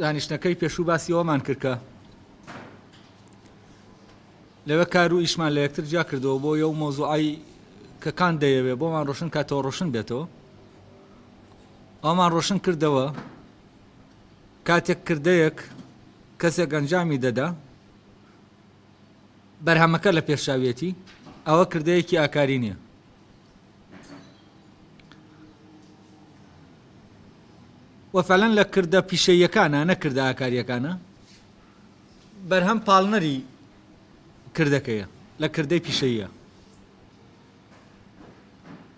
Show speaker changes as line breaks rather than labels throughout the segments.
دانیشتەکەی پێشوو باسی ئەومان کرد کە لەوە کار و ئیشمان لە یەکتر جیا کردەوە بۆ یەو مۆزوعی کە کان دەیەوێ بۆمان ڕۆشن کاتەوە ڕۆشن بێتەوە ئەومان ڕۆشن کردەوە کاتێک کردەیەک کەسێک ئەنجامی دەدا بەرهەمەکە لە پێشاویەتی ئەوە کردەیەکی ئاکاری نییە. وەفعەلەن لە کردە پیشەییەکانە نەکردە ئاکاریەکانە بەرهەم پاڵنەری کردەکەیە لە کردەی پیشەییە.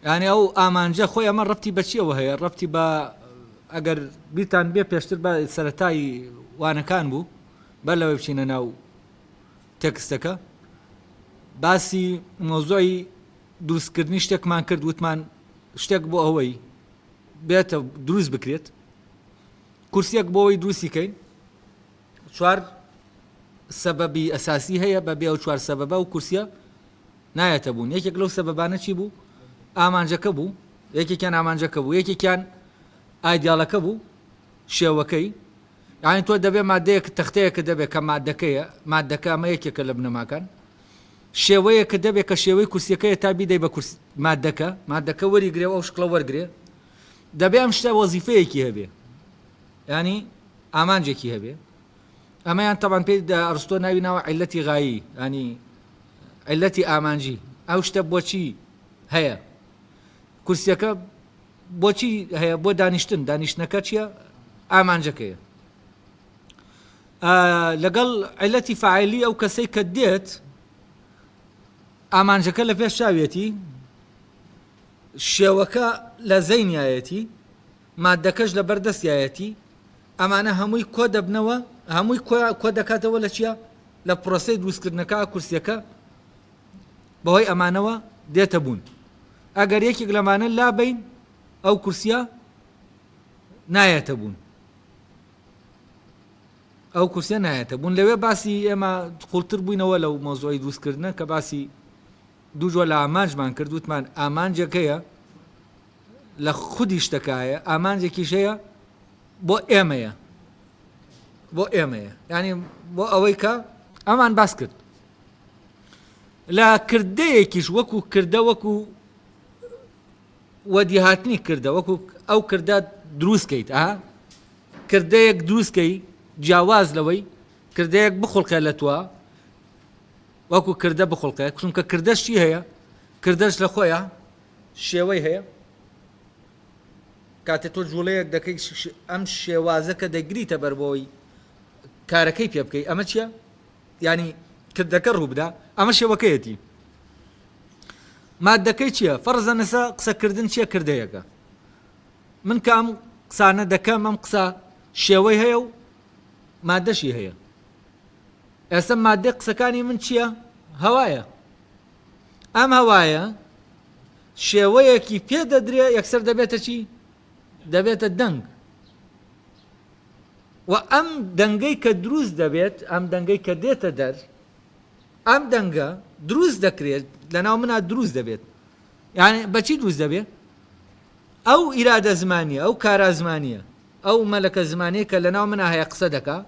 یعنی ئەو ئامانجە خۆی ئەمە ڕەبتی بەچیەوە هەیە ڕەبتی بە ئەگەر بیتان بێ پێشتر بە سەرەتای وانەکان بوو بە لەوەی بچینە ناو تێکستەکە باسی مۆزوعی دروستکردنی شتێکمان کرد وتمان شتێک بۆ ئەوەی بێتە دروست بکرێت کورسێک بۆ ئەوەی دروستیکەین چوار سەبەبی ئەساسی هەیە بە بێ ئەو چوار سەبەبە و کورسیە نایەتە بوون. یەکێک لەو سەبەبانە چی بوو؟ ئامانجەکە بوو. یەکێکیان ئامانجەکە بوو، یەکێکیان ئایدیاڵەکە بوو، شێوەکەی. یعنی تۆ دەبێ مادەیەک تەختەیەکە دەبێت کە مادەکەیە مادەکە ئەمە یەکێکە لە بنەماکان شێوەیەکە دەبێت کە شێوەی کورسیەکەیە تا بیدەی بە مادەکە وەریگرێ ئەو شکڵە وەرگێ دەبێ ئەم شتە وەزیفەیەکی هەبێ ینی ئامانجێکی هەبێ. ئەمەیان تەبان پێی ئەرستۆ ناوی ناوە عیلەتی غایی ینی عیلەتی ئامانجی ئەو شتە بۆچی هەیە کورسیەکە بۆچی هەیە بۆ دانیشتنەکە چییە؟ ئامانجەکەیە. لەگەڵ عیلەتی فاعیلی ئەو کەسەی کە دێت ئامانجەکە لە پێش چاوێتی شێوەکە لە زەینایەتی مادەکەش لە بەردەستایەتی ئەمانە هەمووی کۆ دەبنەوە هەمووی کۆ دەکاتەوە لە چییە؟ لە پرۆسەی دروستکردنەکە کورسیەکە بەهۆی ئەمانەوە دێتە بوون. ئەگەر یەکێک لەمانە لابین ئەو کورسیە نایەتە بوون ئەو کورسیە نایەتە بوون. لەوێ باسی ئێمە قوڵتر بووینەوە لەو مۆزوعی دروستکردنە کە باسی دوو جۆر لە ئامانجمان کرد وتمان ئامانجەکەیە لە خودی شتەکایە ئامانجێکیش هەیە بۆ ئێمەیە ینی بۆ ئەوەی کە ئەمان باس کرد لە کردەیەکیش وەکو کردە وەکو وەدیهاتنی کردە وەکو ئەو کردە دروستکەیت کردەیەک دروستکەی جیاواز لەوەی کردەیەک بخڵقێ لە توە وەکو کردە بخڵقێ چونکە کردەش چی هەیە؟ کردەش لە خۆیە شێوەی هەیە کاتێ تۆ جوڵەیەک دەکەی ئەم شێوازەکە دەگریتە بەربەوەی کارەکەی پێ بکەی ئەمە چییە؟ ینی کردەکە ڕووبدا ئەمە شێوەکەیەتی. مادەکەی چییە؟ فەرزە نەسا قسەکردن چییە؟ کردەیەکە من کە ئەم قسانە دەکەم ئەم قسە شێوەی هەیە و مادەشی هەیە. ئێستا مادەی قسەکانی من چییە؟ هەوایە. ئەم هەوایە شێوەیەکی پێ دەدرێ یەکسەر دەبێتە چی؟ دەبێتە دەنگ و ئەم دەنگەی کە دروست دەبێت ئەم دەنگەی کە دێتە دەر ئەم دەنگە دروست دەکرێت لەناو منە دروست دەبێت. یعنی بەچی دروست دەبێت؟ ئەو ئیرادە زمانیە ئەو کارە زمانیە ئەو مەلەکە زمانەیە کە لەناو منە هەیە قسە دەکات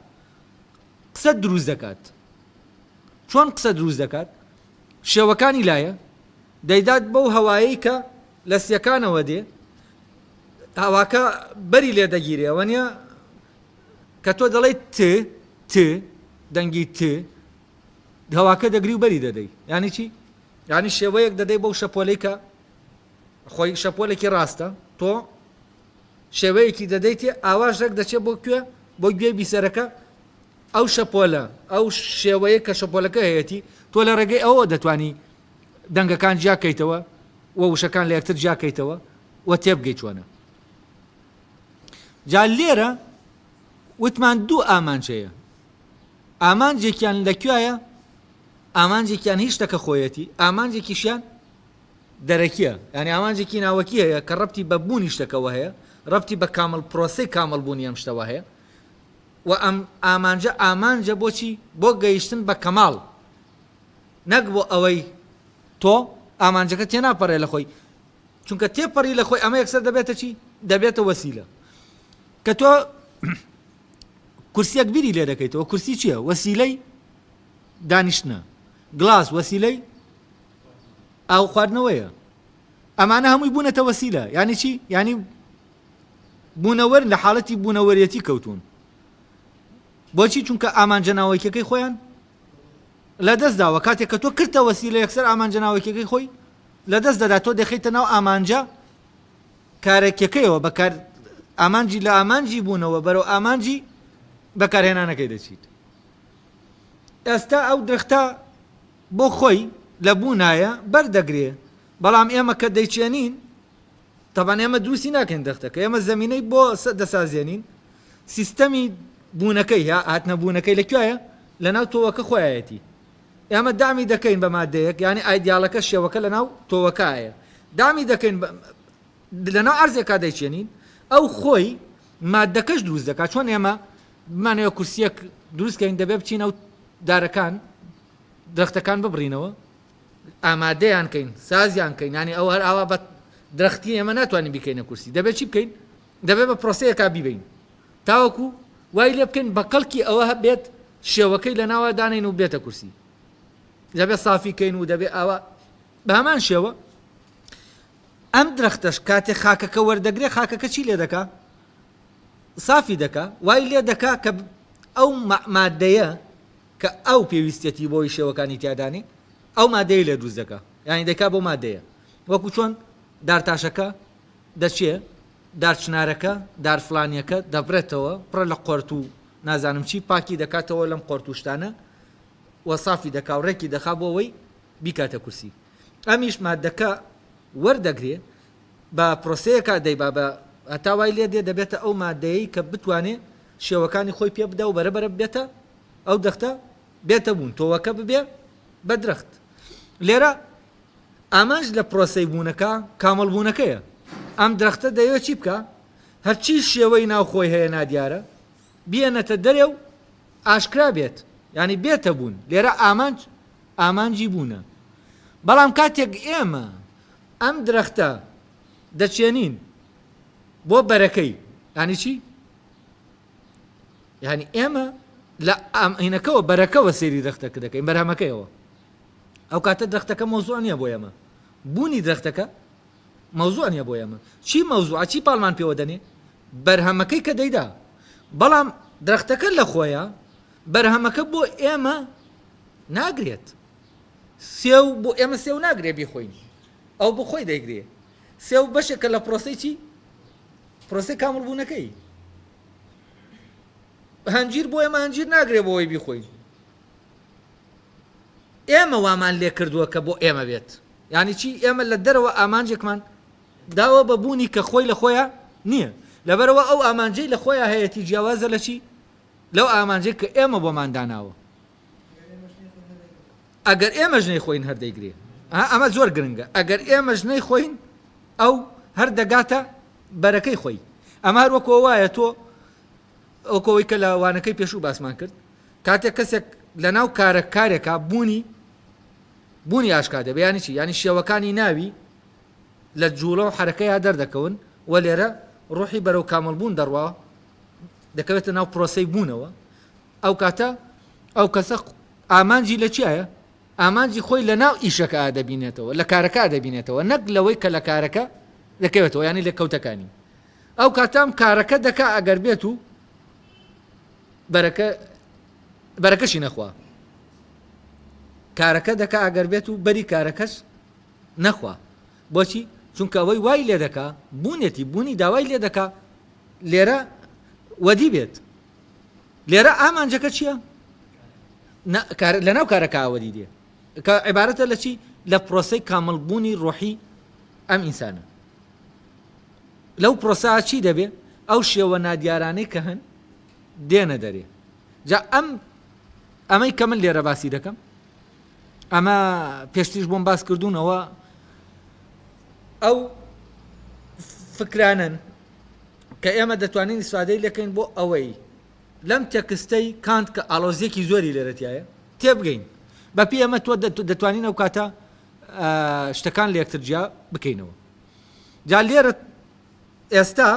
قسە دروست دەکات. چۆن قسە دروست دەکات؟ شێوەکانی لایە دەیدات بەو هەوایی کە لە سیەکانەوە دێ هەواکە بەری لێ دەگیرێەوە نیە کە تۆ دەڵێیت ت دەنگی هەواکە دەگری و بەری دەدەی. یعنی چی؟ یعنی شێوەیەک دەدەی بەو شەپۆلەی کە خۆی شەپۆلێکی ڕاستە تۆ شێوەیەکی دەدەیتێ ئاواشێک دەچێت بۆ کوێ؟ بۆ گوێ بیسەرەکە ئەو شەپۆلە ئەو شێوەیە کە شەپۆلەکە هەیەی تۆ لە ڕێگەی ئەوە دەتوانی دەنگەکان جیاکەیتەوە و وشەکان لە یەکتر جیاکەیتەوە و تێبگەی چۆنە. جا لێرە وتمان دوو ئامانجەیە. ئامانجێکیان لەکوایە؟ ئامانجێکیان هیچ شتەکە خۆیەتی ئامانجێکیشیان دەرەکیە. یعنی ئامانجێکی ناوەکی هەیە کە ڕەبتی بە بوونی شتەکەەوە هەیە ڕەبتی بە کامل پرۆسەی کامل بوونی ئەم شتەوە هەیە و ئەم ئامانجە بۆچی؟ بۆ گەیشتن بە کەماڵ نەک بۆ ئەوەی تۆ ئامانجەکە تێناپەڕێ لە خۆی چونکە تێپەڕی لە خۆی ئەمە یەکسەر دەبێتە چی؟ دەبێتە وەسیلە. کە تۆ کورسیەک بیری لێ دەکەیتەوە کورسی چییە وەسیلەی دانیشتنە گڵاس وەسیلەی ئاو خواردنەوەیە ئەمانە هەمووی بوونەتە وەسیلە یعنی چی یعنی بوونەوەر لە حاڵەتی بوونەوەریەتی کەوتون بۆچی چونکە ئامانجەناوەیەکەکەی خۆیان لە دەست داوە کاتێک کە تۆ کردتە وەسیلە یەکسەر ئامانجەناوەیەکەکەی خۆی لە دەست دەدا تۆ دەخیتە ناو ئامانجە کارێکەکەیەوە بەکار ئامانجی لە ئامانجی بوونەوە بەرەو ئامانجی بەکارهێنانەکەی دەچیت ئێستا ئەو درختە بۆ خۆی لە بوونایە بەردەگرێ بەڵام ئێمە کە دەیچێنین تەبان ئێمە دروستی ناکەین دەختەکە ئێمە زەمینەی بۆ دەسازێنین سیستەمی بوونەکەی هاتنە بوونەکەی لەکوێیە لە ناو تۆوەکە خۆیەتی ئێمە دامی دەکەین بە مادەیەک یعنی ئایدیاڵەکە شێوەکە لە ناو تۆوەکایە دامی دەکەین لە ناو ئەرزێکا دەیچێنین ئەو خۆی مادەکەش دروست دەکات چۆن ئێمە بمانەوە کورسیەک دروستکەین دەبێ بچین ئەو دارەکان درختەکان ببڕینەوە ئامادەیان کەین سازیان کەین ینی ئەو هەر ئاوا بە درختی ئێمە ناتوانین بیکەینە کورسی دەبێت چی بکەین دەبێت بە پرۆسەیەکا بیبین تاوەکو وای لێ بکەین بە کەڵکی ئەوە بێت شێوەکەی لە ناوە دانین و بێتە کورسی دەبێت سافیکەین و دەبێت ئاوا بە هەمان شێوە ئەم درختەش کاتێک خاکەکە وەردەگرێ خاکەکە چی لێ دەکا سافی دەکا وای لێ دەکا کە ئەو مادەیە کە ئەو پێویستەتی بۆی شێوەکانی تیادانی ئەو مادەیە لێ دروست دەکا یعنی دەکا بۆ مادەیە وەکو چۆن دارتاشەکە دەچێ دارچنارەکە دارفلانیەکە دەبرێتەوە پڕە لە قۆرت و نازانم چی پاکی دەکاتەوە لەم قۆرت و شتانە وەسافی دەکا و ڕێکی دەخا بۆ ئەوەی بیکاتە کورسی ئەمیش مادەکە وەردەگرێ بە پرۆسەیەکە دەیبا بە هەتاوای لێ دێ دەبێتە ئەو مادەیەی کە بتوانێ شێوەکانی خۆی پێ بدە و بەرەبەرە بێتە ئەو دەختە بێتە بوون تۆوەکە ببێ بە درەخت لێرە ئامانج لە پرۆسەی بوونەکە کامەڵ بوونەکەیە ئەم درەختە دەیەوێت چی بکە هەرچی شێوەی ناو خۆی هەیە نادیارە بێنەتە دەرێ و ئاشکرا بێت ینی بێتە بوون لێرە ئامانجی بوونە بەڵام کاتێک ئێمە ئەم درەختە دەچێنین بۆ بەرەکەی ینی چی ینی ئێمە لە ئەمینەکەەوە بەرەکەوە سێری درەختەکە دەکەین بەرهەمەکەیەوە ئەو کاتە درەختەکە مەوزوع نییە بۆ ئێمە بوونی درەختەکە مەوزوع نییە بۆ ئێمە چی مەوزوع چی پاڵمان پێوە دەنێ بەرهەمەکەی کە دەیدا بەڵام درەختەکە لە خۆیە بەرهەمەکە بۆ ئێمە ناگرێت سێو بۆ ئێمە سێو ناگرێ بیخۆین ئەو بۆ خۆی دەیگرێ سێو بەشێکە لە پرۆسەی چی پرۆسەی کامڵبوونەکەی هەنجیر بۆ ئێمە هەنجیر ناگرێ بۆ ئەوەی بیخۆین ئێمە وامان لێ کردووە کە بۆ ئێمە بێت یعنی چی ئێمە لە دەرەوە ئامانجێکمان داوە بە بوونی کە خۆی لە خۆیە نییە لەبەرەوە ئەو ئامانجەی لە خۆیە هەیەی جیاوازە لە چی لەو ئامانجەی کە ئێمە بۆمان داناوە ئەگەر ئێمە ژنەی خۆین هەردەیگرێ ئەمە زۆر گرنگە ئەگەر ئێمە ژنەی خۆین ئەو هەر دەگاتە بەرەکەی خۆی ئەمە هەر وەکو وایە تۆ ئەوکەوەی کە لە وانەکەی پێشوو باسمان کرد کاتێک کەسێک لە ناو کارێکا بوونی ئاشکا دەبێ ینی چی ینی شێوەکانی ناوی لە جوڵە و حرەکەیە دەردەکەون وە لێرە ڕوحی بەرەو کامەڵبوون دەڕوا دەکەوێتە ناو پرۆسەی بوونەوە ئەو کاتە ئەو کەسە ئامانجی لە چیایە ئامانجی خۆی لە ناو ئیشەکە دەبینێتەوە لە کارەکە دەبینێتەوە نەک لەوەی کە لە کارەکە دەکەوێتەوە ینی لە کەوتەکانی ئەو کاتام کارەکە دەکا ئەگەر بێت و بەرەکەشی نەخوا کارەکە دەکا ئەگەر بێت و بەری کارەکەش نەخوا بۆچی چونکە ئەوەی وای لێ دەکا بوونێتی بوونی داوای لێ دەکا لێرە وەدی بێت لێرە ئامانجەکە چییە لە ناو کارەکە ئاوەدی دێ کە عیبارەتە لە چی لە پرۆسەی کامەڵبوونی ڕۆحی ئەم ئینسانە لەو پرۆسە چی دەبێ ئەو شێوە نادیارانەی کە هەن دێنە دەرێ جا ئەمەی کە من لێرە باسی دەکەم ئەمە پێشتیش بۆم باس کردوونەوە ئەو فکرانن کە ئێمە دەتوانین ئیسفادەی لەکەین بۆ ئەوەی لەم تێکستەی کانت کە ئاڵۆزیەکی زۆری لێرەتیایە تێبگەین بەپی ئەمە تۆ دەتوانین ئەو کاتە شتەکان لە یەکتر جیا بکەینەوە جا لێرە ئێستا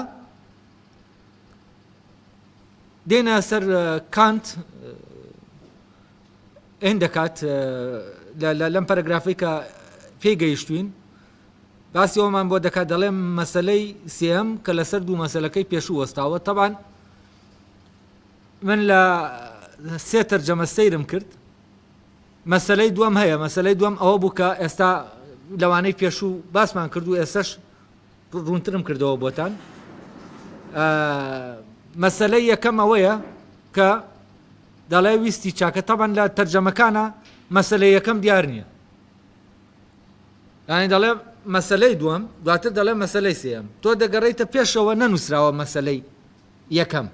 دێنە سەر کانت ئەین دەکات لەم پەرەگرافەی کە پێی گەیشتوین باسی ئەومان بۆ دەکات دەڵێم مەسەلەی سێەم کە لەسەر دوو مەسەلەکەی پێشوو وەستاوە طبعاً من لە سێ تەرجەمە سەیرم کرد مەسەلەی دووەم هەیە مەسەلەی دووەم ئەوە بوو کە ئێستا لەوانەی پێشوو باسمان کرد و ئێستش ڕوونترم کردەوە بۆتان مەسەلەی یەکەم ئەوەیە کە دەڵێ ویستی چاکە طبعاً لە تەرجەمەکانە مەسەلەی یەکەم دیار نییە یعنی دەڵێ مەسەلەی دووەم دواتر دەڵێ مەسەلەی سێەم تۆ دەگەڕێیتە پێشەوە نەنووسراوە مەسەلەی یەکەم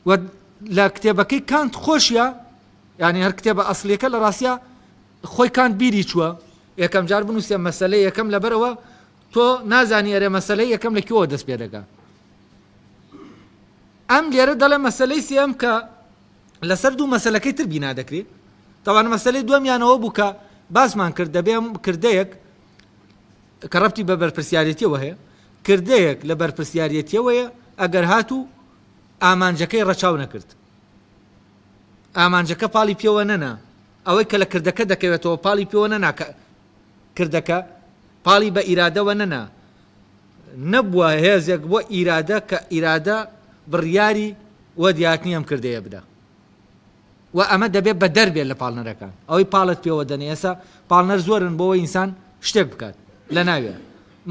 و لە کتێبەکەی کانت خۆشیە یعنی هەر کتێبە ئەسڵیەکە لە ڕاستیە خۆی کانت بیری چووە یەکەم جار بنووسێ مەسەلەی یەکەم لەبەرەوە تۆ نازانی ئەرێ مەسەلەی یەکەم لەکوێوە دەست پێ دەکات ئەم لێرە دەڵێ مەسەلەی سێەم کە لەسەر دوو مەسەلەکەی تر بینا دەکرێت تەوان مەسەلەی دووەمیانەوە بوو کە باسمان کرد دەبێم کردەیەک کە ڕەبتی بە بەرپرسیارەتیەوە هەیە کردەیەک لە بەرپرسیارەتیەوەیە ئەگەر هاتوو ئامانجەکەی ڕەچاو نەکرد ئامانجەکە پاڵی پێوە نەنا ئەوەی کە لە کردەکە دەکەوێتەوە پاڵی پێوە نەنا کردەکە پاڵی بە ئیرادەوە نەنا نەبووە هێزێک بۆ ئیرادە کە ئیرادە بڕیاری وە دیاتنی ئەم کردەیە بدە و ئەمە دەبێت بە دەربێت لە پاڵنەرەکان ئەوەی پاڵت پێوە دەنێ ئێستا پاڵنەر زۆرن بۆەوەی ئینسان شتێک بکات لە ناوێ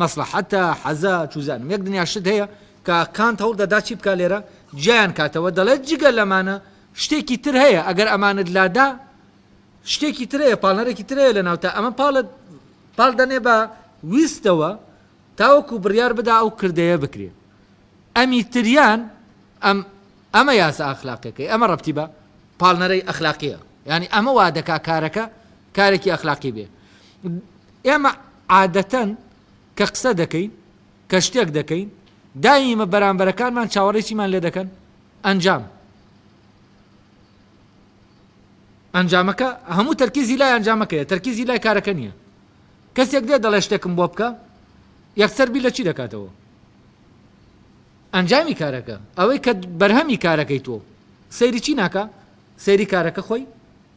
مەسلحەتە حەزە چوزانم یەک دنیا شت هەیە کە کانت هەوڵ دەدا چی بکات لێرە جیان کاتەوە دەڵێت جگە لەمانە شتێکی تر هەیە ئەگەر ئەمانت لادا شتێکی تر هەیە پاڵنەرێکی تر هەیە لە ناوتە ئەمە پاڵ دەنێ بە ویستەوە تاوەکو بڕیار بدا ئەو کردەیە بکرێت ئەمی تریان ئەمە یاسا ئەخلاقیەکەی ئەمە ڕەبتی بە پاڵنەرەی ئەخلاقیە یعنی ئەمە وا دەکا کارەکە کارێکی ئەخلاقی بێ ئێمە عادەتەن کە قسە دەکەین کە شتێک دەکەین دایمە بەرامبەرەکانمان چاوەڕێکیمان لێ دەکەن ئەنجامەکە هەموو تەرکیزی لای ئەنجامەکەیە تەرکیزی لای کارەکە نییە کەسێک دێ دەڵێ شتێکم بۆ بکە یەکسەر بی لە چی دەکاتەوە ئەنجامی کارەکە ئەوەی کە بەرهەمی کارەکەی تۆ سەیری چی ناکە سەیری کارەکە خۆی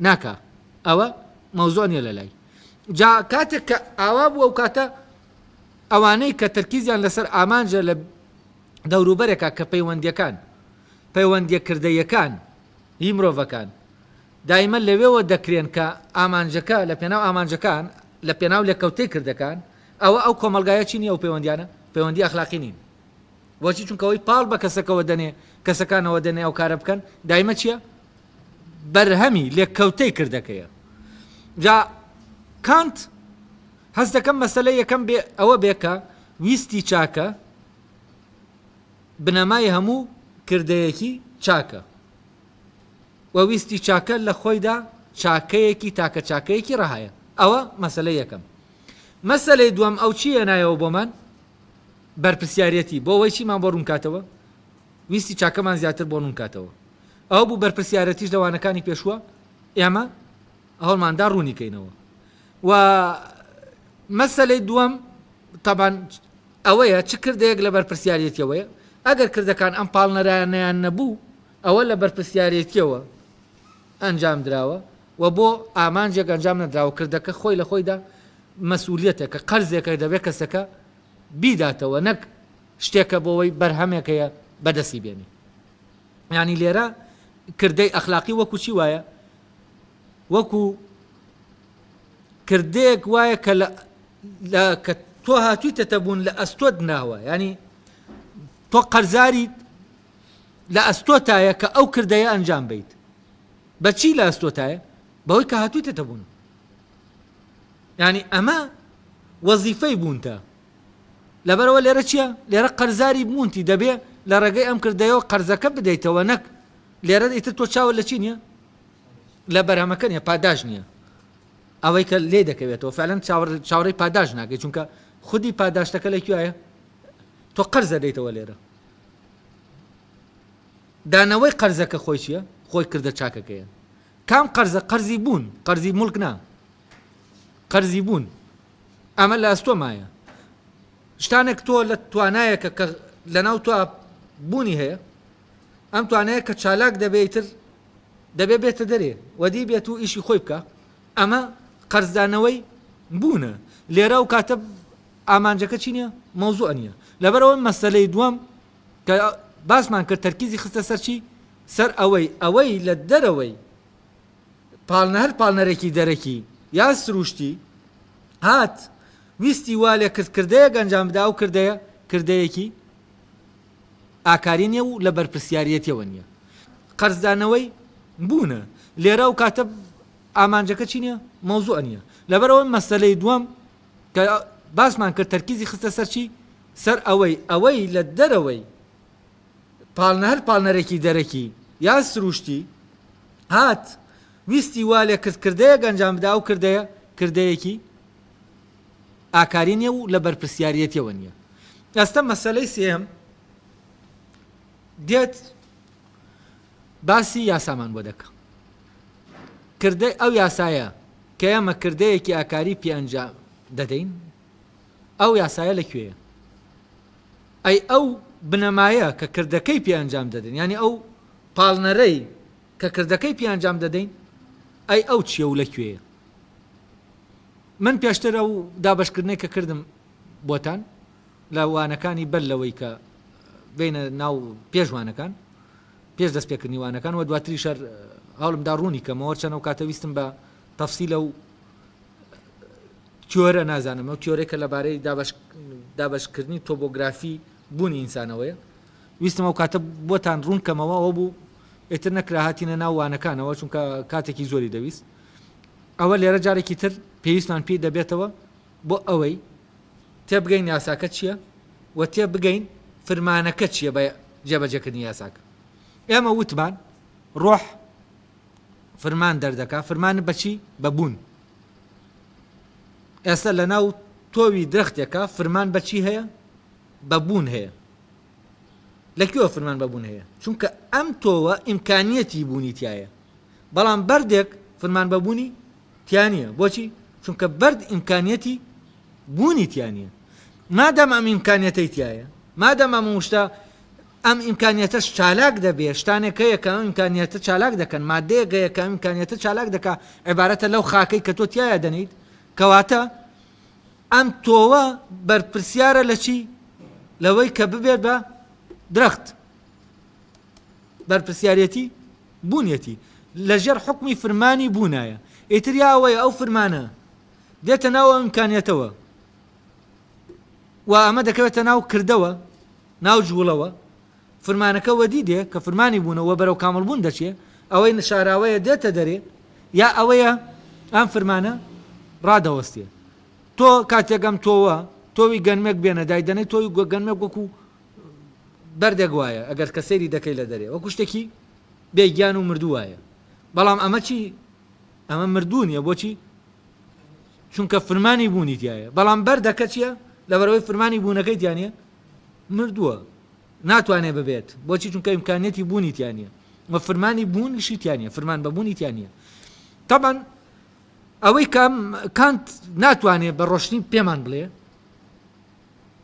ناکە ئەوە مەوزوع نیە لە لای جا کاتێک کە ئاوا بووە و کاتە ئەوانەی کە تەرکیزیان لەسەر ئامانجە لە دەوروبەرێکە کە پەیوەندیەکردەیەکان هی مرۆڤەکان دایمە لەوێوە دەکرێن کە ئامانجەکە لە پێناو ئامانجەکان لە پێناو لێکەوتەی کردەکان ئەو کۆمەلگایە چی نیە ئەو پەیوەندیانە پەیوەندی ئەخلاقی نین بۆچی چونکەوەی پاڵ بە کەسەکەەوە دەنێ کەسەکانەوە دەنێ ئەو کارە بکەن دایمە چییە بەرهەمی لێککەوتەی کردەکەیە جا کانت هەست دەکەم مەسەلەی یەکەم ئەوە بێکە ویستی چاکە بنەمای هەموو کردەیەکی چاکە و ویستی چاکە لە خۆیدا چاکەیەکی تاکە چاکەیەکی ڕەهایە ئەوە مەسەلەی یەکەم مەسەلەی دووەم ئەو چیە نایەوە بۆمان بەرپرسیارەتی بۆ ئەوەی چیمان بۆ ڕوونکاتەوە ویستی چاکەمان زیاتر بۆ ڕوونکاتەوە ئەو بوو بەرپرسیارەتیش لەوانەکانی پێشووە ئێمە هەوڵماندا ڕوونیکەینەوە و مەسەلەی دووەم تەبان ئەوەیە چ کردەیەک لە بەرپرسیارەتیەوەیە ئەگەر کردەکان ئەم پاڵنەرانەیان نەبوو ئەوە لە بەرپرسیارەتیەوە ئەنجام دراوە و بۆ ئامانجێک ئەنجام نەدراوە کردەکە خۆی لە خۆیدا مەسئولیەتێکە قەرزێکە دەبێت کەسەکە بیداتەوە نەک شتێکە بۆەوەی بەرهەمێکەیە بەدەستی بێنی یعنی لێرە کردەی ئەخلاقی وەکو چی وایە وەکو کردەیەک وایە کە تۆ هاتوویتە بوون لە ئەستۆت ناوە ینی تۆ قەرزاری لە ئەستۆتایە کە ئەو کردەیە ئەنجام بیت بەچی لە ئەستۆتایە بەوەی کە هاتوویتە بوون ینی ئەمە وەزیفەی بوونتە لەبەرەوە لێرە چییە لێرە قەرزاری بوونتی دەبێ لە ڕێگەی ئەم کردەیەوە قەرزەکە بدەیتەوە نەک لێرە ئیتر تۆ چاوە لە چی نییە لە بەرهەمەکە نیە پاداش نییە ئەوەی کە لێ دەکەوێتەوە فعلەن چاوەڕێی پاداش ناکەی چونکە خودی پاداشتەکە لەکوایە تۆ قەرزە دەیتەوە لێرە دانەوەی قەرزەکە خۆی چییە خۆی کردە چاکەکەیە کام قەرزە قەرزی بوون قەرزی مولک نا قەرزی بوون ئەمە لە ئەستۆ مایە شتانێک تۆ لە توانایەکە کە لەناو تۆ بوونی هەیە ئەم توانەیە کە چالاک دەبێتتر دەبێ بێتە دەرێ وەدی بێت و ئیشی خۆی بکە ئەمە قەرزدانەوەی بوونە لێرە و کاتە ئامانجەکە چی نییە مەوزوع نییە لەبەرەوە مەسەلەی دووەم کە باسمان کرد تەرکیزی خستە سەرچی سەر ئەوەی لە دەرەوەی هەر پاڵنەرێکی دەرەکی یا سروشتی هات ویستی وا لێ کردەیە گەنجام بدا و کردەیەکی ئاکاری نییە و لە بەرپرسیارەتیەوە نییە قەرزدانەوەی بوونە لێرە و کاتە ئامانجەکە چی نییە مەوزوع نییە لەبەرەوە مەسەلەی دووەم کە باسمان کرد تەرکیزی خستە سەرچی سەر ئەوەی لە دەرەوەی هەر پاڵنەرێکی دەرەکی یا سروشتی هات ویستی وا لێ کردەیە گەنجام بدا و کردەیەکی ئاکاری نییە و لە بەرپرسیارەتیەوە نییە ئێستا مەسەلەی سێم دێت باسی یاسامان بۆ دەکە کردەی ئەو یاسایە کە ئێمە کردەیەکی ئاکاری پێ ئەنجام دەدەین ئەو یاسایە لەکوێیە ئەی ئەو بنەمایە کە کردەکەی پێ ئەنجام دەدەین ینی ئەو پاڵنەرەی کە کردەکەی پێ ئەنجام دەدەین ئەی ئەو چییە و لەکوێیە من پێشتر ئەو دابەشکردنەی کە کردم بۆتان لە وانەکانی بەر لەوەی کە بینە ناو پێشوانەکان پێش دەست پێکردنی وانەکان و دواتری شەر هەوڵمدا ڕوونی کەمەوە چەنە و کاتەویستم بە تەفسیلە و تیۆرە نازانم ئەو تیۆرێکە لەبارەی دابەشکردنی تۆپۆگرافی بوونی ئینسانەوەیە ویستم ئەو کاتە بۆتان ڕوون کەمەوە ئەوە بوو ئێتر نەکرا هاتینە ناو وانەکانەوە چونکە کاتێکی زۆری دەویست ئەوە لێرە جارێکی تر پێویستمان پێی دەبێتەوە بۆ ئەوەی تێبگەین یاساکە چییە و تێبگەین فرمانەکە چییە بە جێبەجێکردنی یاساکە ئێمە وتمان ڕۆح فرمان دەردەکا فرمان بەچی بەبوون ئێستا لە ناو تۆوی درەختێکە فرمان بەچی هەیە بەبوون هەیە لەکوێوە فرمان بەبوون هەیە چونکە ئەم تۆوە ئیمکانیەتی بوونی تایە بەڵام بەردێک فرمان بەبوونی تیانە بۆچی چونکە بەرد ئیمکانیەتی بوونی تیانە مادەم ئەم ئیمکانیەتەی تایە مادەم ئەم شتە ئەم ئیمکانیەتەش چالاک دەبێ شتانێکەیە کە ئەم ئیمکانیەتە چالاک دەکەن مادەیەکەیە کە ئەم ئیمکانیەتە چالاک دەکا عیبارەتە لەو خاکەی کە تۆ تایە دەنیت کەواتە ئەم تۆوە بەرپرسیارە لە چی لەوەی کە ببێت بە درەخت بەرپرسیارەتی بوونیەتی لەژێر حکمی فرمانی بوونایە ئیتر یا ئەوەیە ئەو فرمانە دێتە ناو ئیمکانیەتەوە و ئەمە دەکەوێتە ناو کردەوە ناو جوڵەوە فرمانەکە وەدی دێ کە فرمانی بوونەوە بەرەو کامەڵبوون دەچێ ئەوەی نشاراوەیە دێتە دەرێ یا ئەوەیە ئەم فرمانە ڕادەوەستێ تۆ کاتێکم تۆوی گەنمێک بێنە دایدەنەی تۆی گەنمێک وەکو بەردێک وایە ئەگەر کە سەیری دەکەی لە دەرێ وەکو شتێکی بێگیان و مردوو وایە بەڵام ئەمە چی ئەمە مردوو نییە بۆچی چونکە فرمانی بوونی تایە بەڵام بەردەکە چییە لەبەرەوەی فرمانی بوونەکەی تیانە مردووە ناتوانێت ببێت بۆچی چونکە ئیمکانیەتی بوونی تیانە و فرمانی بوونیشی تیانە فرمان بە بوونی تیانە طبعا ئەوەی کانت ناتوانێت بە ڕۆشنی پێمان بڵێ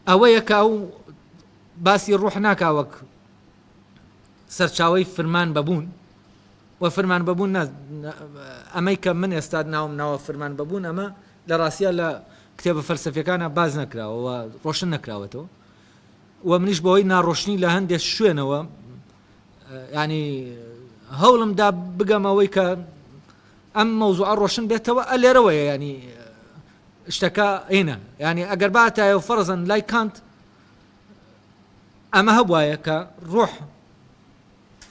ئەوەیە کە ئەو باسی ڕوح ناکاوەک سەرچاوەی فرمان بەبوون و فرمان بەبوون ئەمەی کە من ئێستا ناوە فرمان بەبوون ئەمە لە ڕاستیە لە کتێبە فەلسەفیەکانە باز نەکراوە و ڕۆشن نەکراوەتەوە و منیش بەوەی ناڕۆشنی لە هەندێک شوێنەوە ینی هەوڵمدا بگەمەوەی کە ئەم مەوزوع ڕۆشن بێتەوە لێرەوەیە ینی شتەکە ئینە ینی ئەگەر باتایە و فەرزەن لای کانت ئەمە هەبوایە کە ڕۆح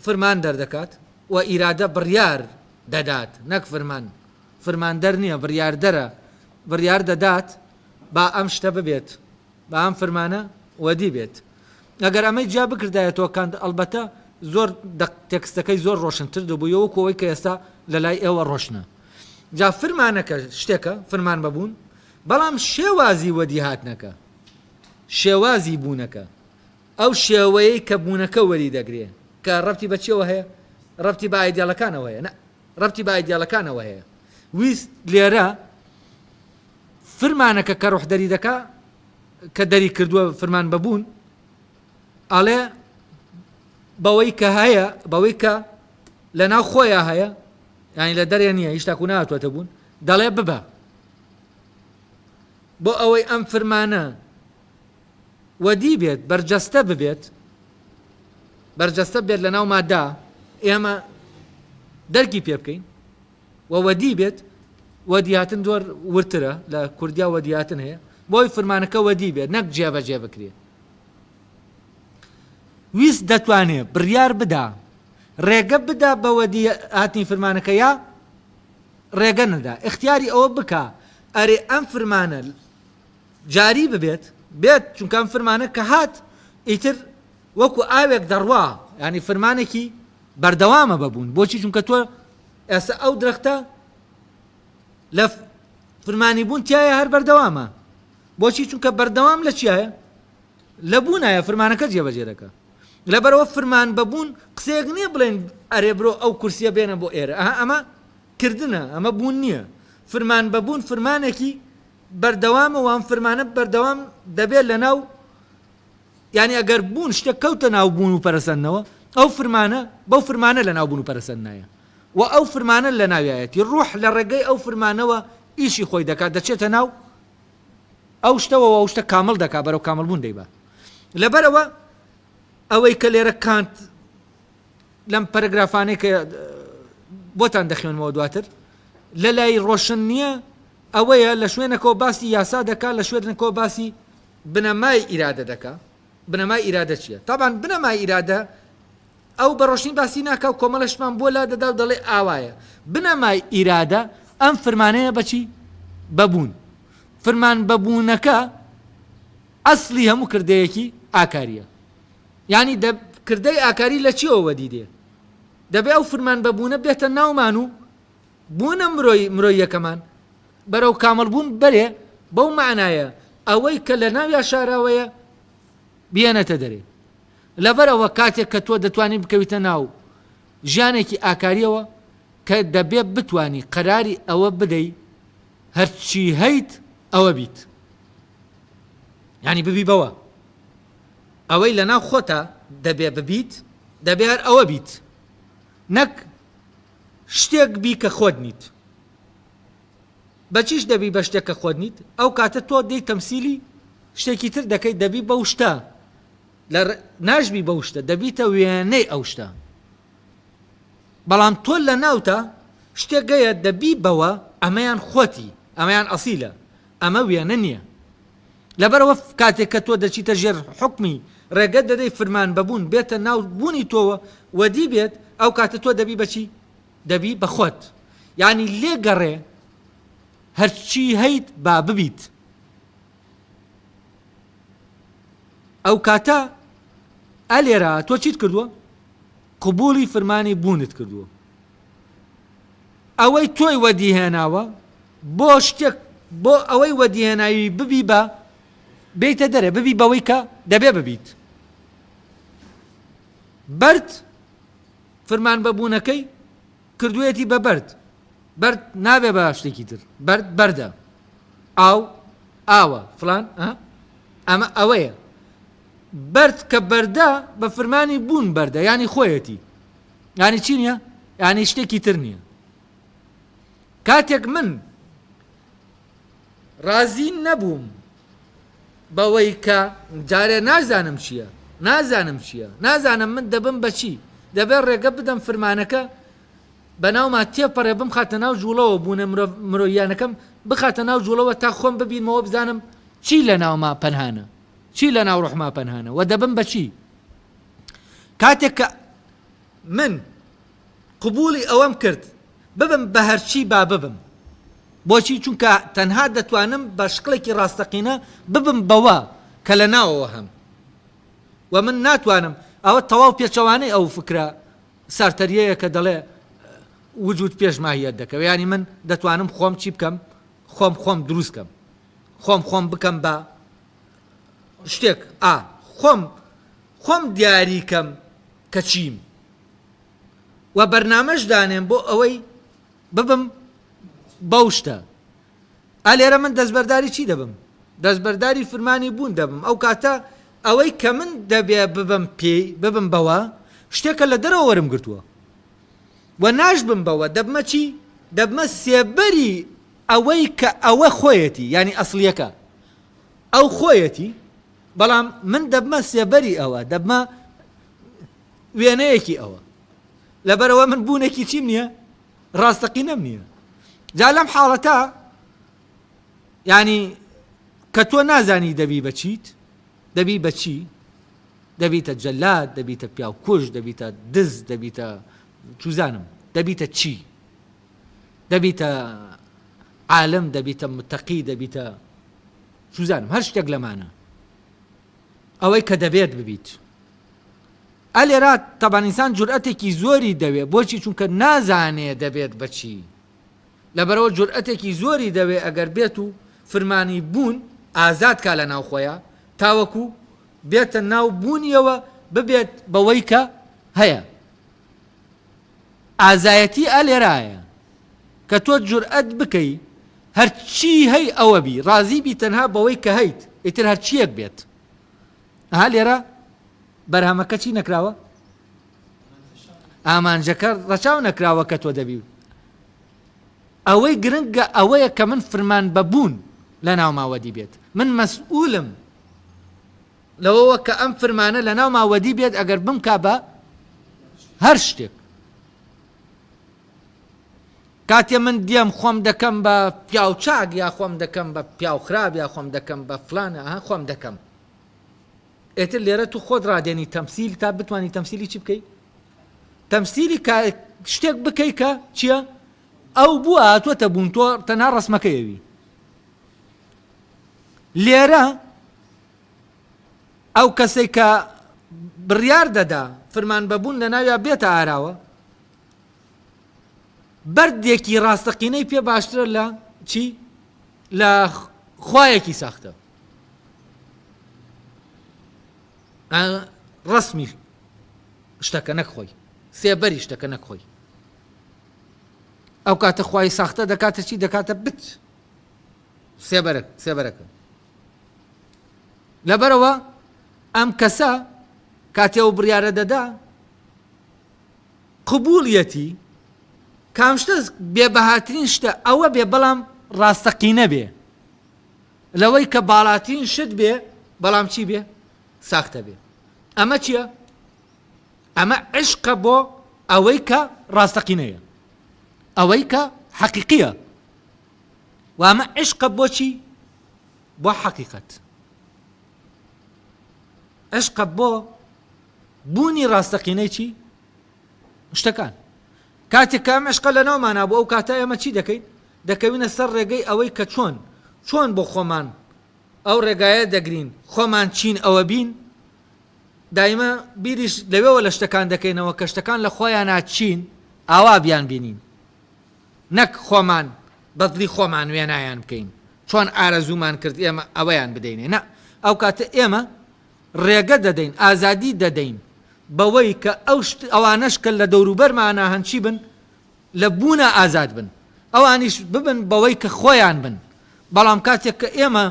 فرمان دەردەکات و ئیرادە بڕیار دەدات نەک فرمان دەر نییە بڕیار دەدات با ئەم شتە ببێت با ئەم فرمانە وەدی بێت ئەگەر ئەمەی جا بکردایەتەوە کانت ئەلبەتە زۆر تێکستەکەی زۆر ڕۆشنتر دەبوویەوە کۆی کە ئێستا لە لای ئێوە ڕۆشنە جا فرمانەکە شتێکە فرمان بەبوون بەڵام شێوازی وەدی هاتنەکە شێوازی بوونەکە ئەو شێوەیەی کە بوونەکە وەری دەگرێ کە ڕەبتی بە چیەوە هەیە ڕەبتی بە ئایدیاڵەکانەوە هەیە ڕەبتی بە ئایدیاڵەکانەوە هەیە ویست لێرە فرمانەکە کە ڕۆح دەری دەکا کە دەری کردووە فرمان بەبوون ئەڵێ بەوەی کە هەیە بەوەی کە لە ناو خۆیان هەیە یعنی لە دەرێ نییە هیچ تاکو نهاتوەتە بوون دەڵێ ببە بۆ ئەوەی ئەم فەرمانە وەدی بێت بەرجەستە ببێت بەرجەستە بێت لە ناو مادا ئێمە دەرکی پێ بکەین و وەدی بێت وەدیهاتن زۆر ورترە لە کوردیا وەدیهاتن هەیە بۆی فەرمانەکە وەدی بێت نەک جێبەجێ بکرێت ویست دەتوانێت بڕیار بدا ڕێگە بدا بە وەدیهاتنی فەرمانەکە یا ڕێگە نەدا اختیاری ئەوە بکە ئەرێ ئەم فەرمانە جاری ببێت بێت چونکە ئەم فەرمانە کە هات ئیتر وەکو ئاوێک دەڕوا ینی فەرمانێکی بەردەوامە ببوون بۆچی چونکە تۆ ئێستا ئەو درەختە لە فەرمانی بوون تایە هەر بەردەوامە بۆچی چونکە بەردەوام لە چیایە لە بوونایە فەرمانەکە جێبەجێ دەکە لەبەرەوە فەرمان بەبوون قسەیەک نییە بڵێن ئەرێ بڕۆ ئەو کورسیە بێنە بۆ ئێرە ئەمە کردنە ئەمە بوون نییە فەرمان بەبوون فەرمانێکی بەردەوامە وام فەرمانە بەردەوام دەبێت لە ناو یعنی ئەگەر بوون شتێک کەوتە ناو بوون و پەرەسەندنەوە ئەو فەرمانە بەو فەرمانە لە ناو بوون و پەرەسەندنایە و ئەو فەرمانە لە ناویایەتی ڕوح لە ڕێگەی ئەو فەرمانەوە ئیشی خۆی دەکات دەچێتە ناو ئەو شتەوە ئەو شتە کامل دەکات بەرەو کاملبوون دەیبا لەبەرەوە ئەوەی کە لێرە کانت لەم پەرەگرافانەی کە بۆتان دەخوێنمەوە دواتر لە لای ڕۆشن نییە ئەوەیە لە شوێنەکەەوە باسی یاسا دەکات لە شوێنەکەەوە باسی بنەمای ئیرادە دەکات بنەمای ئیرادە چییە تابان بنەمای ئیرادە ئەو بە ڕۆشنی باسی ناکە و کۆمەڵەشمان بۆ لا دەدا و دەڵێ ئاوایە بنەمای ئیرادە ئەم فەرمانەیە بەچی بەبوون فەرمان بەبوونەکە ئەسلی هەموو کردەیەکی ئاکاریە یعنی کردەی ئاکاری لە چیەوە وەدی دێ دەبێ ئەو فەرمان بەبوونە بێتە ناومان و بوونە مرۆی یەکەمان بەرەو کامەڵبوون بەرێ بەو معنایە ئەوەی کە لە ناویا شاراوەیە بێنەتە دەرێ لەبەرەوە کاتێک کە تۆ دەتوانین بکەویتە ناو ژیانێکی ئاکاریەوە کە دەبێ بتوانی قەراری ئەوە بدەی هەرچی هەیت ئەوە بیت یعنی ببی بەوە ئەوەی لە ناو خۆتە دەبێ ببیت دەبێ هەر ئەوە بیت نەک شتێک بی کە خۆت نیت بەچیش دەبی بە شتێک کە خۆت نیت ئەو کاتە تۆ دەی تەمسیلی شتێکی تر دەکەیت دەبی بەو شتە ناژبی بەو شتە دەبیتە وێنەی ئەو شتە بەڵام تۆ لە ناوتە شتێک گەیە دەبی بەوە ئەمەیان خۆتی ئەمەیان ئەسیلە ئەمە وێنە نییە لەبەرەوە کاتێک کە تۆ دەچیتە ژێر حکمی ڕێگە دەدەی فەرمان بەبوون بێتە ناو بوونی تۆوە وەدی بێت ئەو کاتە تۆ دەبی بەچی دەبی بە خۆت یعنی لێگەڕێ هەرچی هەیت با ببیت ئەو کاتە ئەلێرە تۆ چیت کردووە قبولی فەرمانی بوونت کردووە ئەوەی تۆی وەدیهێناوە بۆ شتێک بۆ ئەوەی وەدیهێناوی ببی بە بیتە دەرێ ببی بەوەی کە دەبێ ببیت بەرد فەرمان بەبوونەکەی کردوێتی بە بەرد نابێ بە شتێکی تر بەردە ئاوە فلان ئەمە ئەوەیە بەرد کە بەردە بە فەرمانی بوون بەردە یعنی خۆیەتی یعنی چی نییە یعنی شتێکی تر نییە کاتێک من ڕازی نەبووم بەوەی کە جارێ نازانم چییە نازانم من دەبم بەچی دەبێت ڕێگە بدەم فەرمانەکە بەناوما تێپەڕێ بمخاتە ناو جوڵەوە بوونە مرۆییانەکەم بخاتە ناو جوڵەوە تا خۆم ببینمەوە بزانم چی لە ناوما پەنهانە چی لە ناو ڕوحما پەنهانە و دەبم بەچی کاتێک کە من قبولی ئەوەم کرد ببم بە هەرچی با ببم بۆچی چونکە تەنها دەتوانم بە شکڵێکی ڕاستەقینە ببم بەوە کە لە ناوەوە هەم و من ناتوانم ئەوە تەواو پێچەوانەی ئەو فکرە سارتەریەیە کە دەڵێ وجود پێش ماهیەت دەکەوێت ینی من دەتوانم خۆم چی بکەم خۆم دروست کەم خۆم بکەم بە شتێک خۆم دیاریکەم کە چیم و بەرنامەش دانێم بۆ ئەوەی ببم بەو شتە ئالێرە من دەستبەرداری چی دەبم دەستبەرداری فەرمانی بوون دەبم ئەو کاتە ئەوەی کە من دەبێ ببم پێی ببم بەوە شتێکە لە دەرەوە وەرم گرتووە و ناشبم بەوە دەبمە چی دەبمە سێبەری ئەوەی کە ئەوە خۆیەتی یعنی ئەسڵیەکە ئەو خۆیەتی بەڵام من دەبمە سێبەری ئەوە دەبمە وێنەیەکی ئەوە لەبەرەوە من بوونێکی چیم نییە ڕاستەقینەم نییە جا لەم حاڵەتە یعنی کە تۆ نازانی دەبی بەچیت دەبی بەچی دەبیتە جەلاد دەبیتە پیاو کوژ دەبیتە دز دەبیتە چوزانم دەبیتە چی دەبیتە عالم دەبیتە متەقی دەبیتە چوزانم هەر شتێک لەمانە ئەوەی کە دەبێت ببیت ئەلێرا تەبان ئینسان جورئەتێکی زۆری دەوێت بۆچی چونکە نازانێ دەبێت بەچی لەبەرەوە جورئەتێکی زۆری دەوێت ئەگەر بێت و فرمانی بوون ئازاد کا لە ناو خۆیان تاوەکو بێتە ناو بوونیەوە ببێت بەوەی کە هەیە ئازایەتی ئەلێرایە کە تۆ جورئەت بکەی هەرچی هەی ئەوە بی ڕازی بی تەنها بەوەی کە هەیت ئیتر هەرچیەک بێت ئەها لێرە بەرهەمەکە چی نەکراوە ئامانجەکە ڕەچاو نەکراوە کە تۆ دەبی ئەوەی گرنگە ئەوەیە کە من فرمان بەبوون لە ناو ماوەدی بێت من مەسئولم لەوەوە کە ئەم فرمانە لە ناو ماوەدی بێت ئەگەر بمکا بە هەر شتێک کاتێ من دێم خۆم دەکەم بە پیاو چاک یا خۆم دەکەم بە پیاو خراپ یا خۆم دەکەم بە فلانە خۆم دەکەم ئێتر لێرە تو خۆت ڕادێنی تەمسیل تا بتوانی تەمسیلی چی بکەی تەمسیلی شتێک بکەی کە چییە ئەو بووە هاتووەتە بوون تۆ تەنها ڕسمەکەیەوی لێرە ئەو کەسێک کە بڕیار دەدا فرمان بەبوون لە ناویا بێتە ئاراوە بەردێکی ڕاستەقینەی پێ باشترە لە چی لە خوایەکی ساختە ڕسمی شتەکە نەکخۆی سێبەری شتەکە نەکخۆی ئەو کاتە خوای ساختە دەکاتە چی دەکاتە بت سێبەرەکە لەبەرەوە ئەم کەسە کاتێ و بڕیارە دەدا قبوڵیەتی کام شتە بێبەهاترین شتە ئەوە بێ بەڵام ڕاستەقینە بێ لەوەی کە باڵاترین شت بێ بەڵام چی بێ ساختە بێ ئەمە چییە ئەمە عشقە بۆ ئەوەی کە ڕاستەقینەیە ئەوەی کە حەقیقیە و ئەمە عشقە بۆچی بۆ حەقیقەت عشقە بۆ بوونی ڕاستەقینەی چی شتەکان کاتێک کە ئەم عشقە لە ناومانە بۆ ئەو کاتە ئێمە چی دەکەین دەکەوینە سەر ڕێگەی ئەوەی کە چۆن بۆ خۆمان ئەو ڕێگایە دەگرین خۆمان چین ئەوە بین دایمە بیریش لەوێەوە لە شتەکان دەکەینەوە کە شتەکان لە خۆیان ناچین ئاوا بیان بینین نەک خۆمان بەدڵی خۆمان وێنایان بکەین چۆن ئارەزوومان کرد ئێمە ئەوەیان بدەینێ نە ئەو کاتە ئێمە ڕێگە دەدەین ئازادی دەدەین بەوەی کە ئەوانەش کە لە دەوروبەرمانە هەنچی بن لە بوونە ئازاد بن ئەوانیش ببن بەوەی کە خۆیان بن بەڵام کاتێک کە ئێمە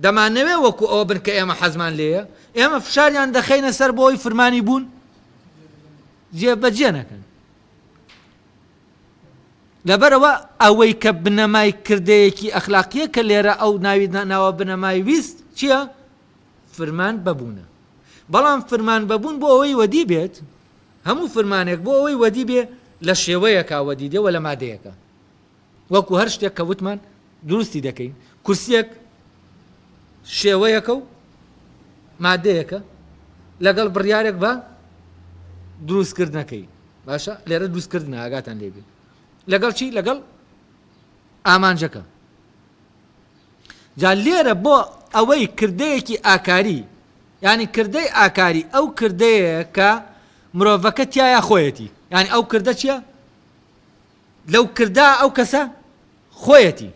دەمانەوێ وەکو ئەوە بن کە ئێمە حەزمان لێیە ئێمە فشاریان دەخەینە سەر بۆی فرمانی بوون جێبەجێ نەکەن لەبەرەوە ئەوەی کە بنەمای کردەیەکی ئەخلاقیە کە لێرە ئەو ناوە بنەمای ویست چییە فرمان بەبوونە بەڵام فرمان بەبوون بۆ ئەوەی وەدی بێت هەموو فرمانێک بۆ ئەوەی وەدی بێ لە شێوەیەکە وەدی دێ و لە مادەیەکە وەکو هەر شتێک کە وتمان دروستی دەکەین کورسیەک شێوەیەکە و مادەیەکە لەگەڵ بڕیارێک بە دروستکردنەکەی باشە لێرە دروستکردنە ئاگاتان لێبێ لەگەڵ چی لەگەڵ ئامانجەکە جا لێرە بۆ ئەوەی کردەیەکی ئاکاری یعنی کردەی ئاکاری ئەو کردەیە کە مرۆڤەکە تایە خۆیەتی یعنی ئەو کردە چییە لەو کردا ئەو کەسە خۆیەتی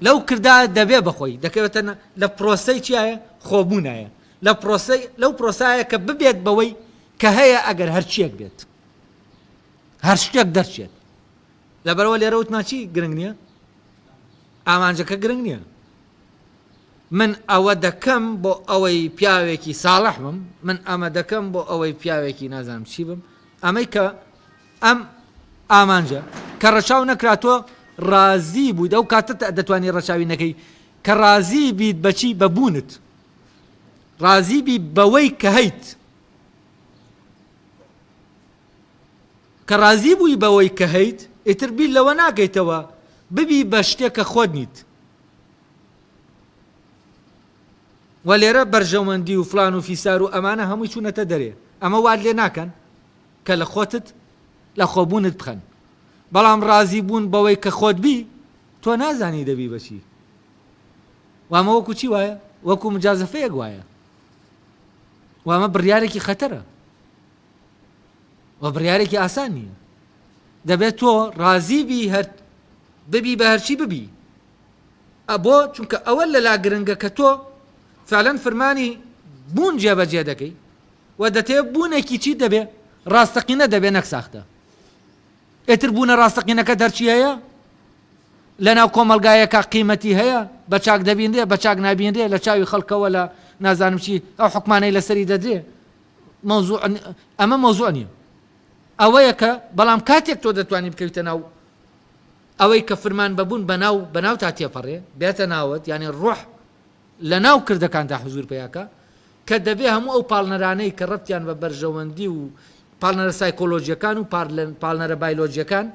لەو کردا دەبێ بەخۆی دەکەوێتە لە پرۆسەی چیایە خۆبوونایە لەو پرۆسایە کە ببێت بەوەی کە هەیە ئەگەر هەرچیەک بێت هەر شتێک دەرچێت لەبەرەوە لێرە وتمان چی گرنگ نییە ئامانجەکە گرنگ نییە من ئەوە دەکەم بۆ ئەوەی پیاوێکی ساڵح بم، من ئەمە دەکەم بۆ ئەوەی پیاوێکی نازانم چی بم. ئەمەی کە ئەم ئامانجە کە ڕەچاو نەکراتوە ڕازی بوو دەو کاتە دەتوانانی ڕەچاوی نەکەی کە ڕازی بیت بەچی بەبوونت، ڕازی بی بەوەی کە هەیت، کە ڕازی بووی بەوەی کە هەیت ئیتر بیر لەوە ناکەیتەوە ببی بە شتێکە خۆت نیت. و لێرە بەرژەوەندی و فلان و فیسار و ئەمانە هەمووی چوونەتە دەرێ، ئەمە واد لێ ناکەن کە لە خۆتت لە خۆبوونت بخەن. بەڵام ڕازی بوون بەوەی کە خۆت بی تۆ نازانی دەبی بەچی. وامە وەکو چی وایە؟ وەکو مجازەفەیەک وایە، وامە بڕیارێکی خەتەرە و بڕیارێکی ئاسان نییە. دەبێت تۆ ڕازی بی هەر ببی بە هەرچی ببی. ئەبۆ چونکە ئەوە لەلا گرنگە کە تۆ فعلەن فەرمانی بوون جێبەجێ دەکەی و دەتەوێت بوونێکی چی دەبێ؟ ڕاستەقینە دەبێ نەک ساختە. ئێتر بوونە ڕاستەقینەکە دەرچی هەیە؟ لەناو کۆمەلگایەکە قیمەتی هەیە؟ بە چاک دەبیندێ بە چاک نابیندێ لە چاوی خەڵکەوە لە نازانم چی ئەو حکمانەی لەسەری دەدرێ. ئەمە مەوزوع نییە. ئەوەیە کە بەڵام کاتێک تۆ دەتوانانی بکەویتە ناو ئەوەی کە فرمان بەبوون بەناو تا تێپەڕێ بێتە ناوت، یعنی ڕۆح لە ناو کردەکاندا حزور پێیاکە کە دەبێ هەموو ئەو پاڵنەرانەی کە ڕەتیان بە بەرژەوەندی و پاڵنەرە سایکۆلۆژیەکان و پاڵنەرە بایۆلۆجیەکان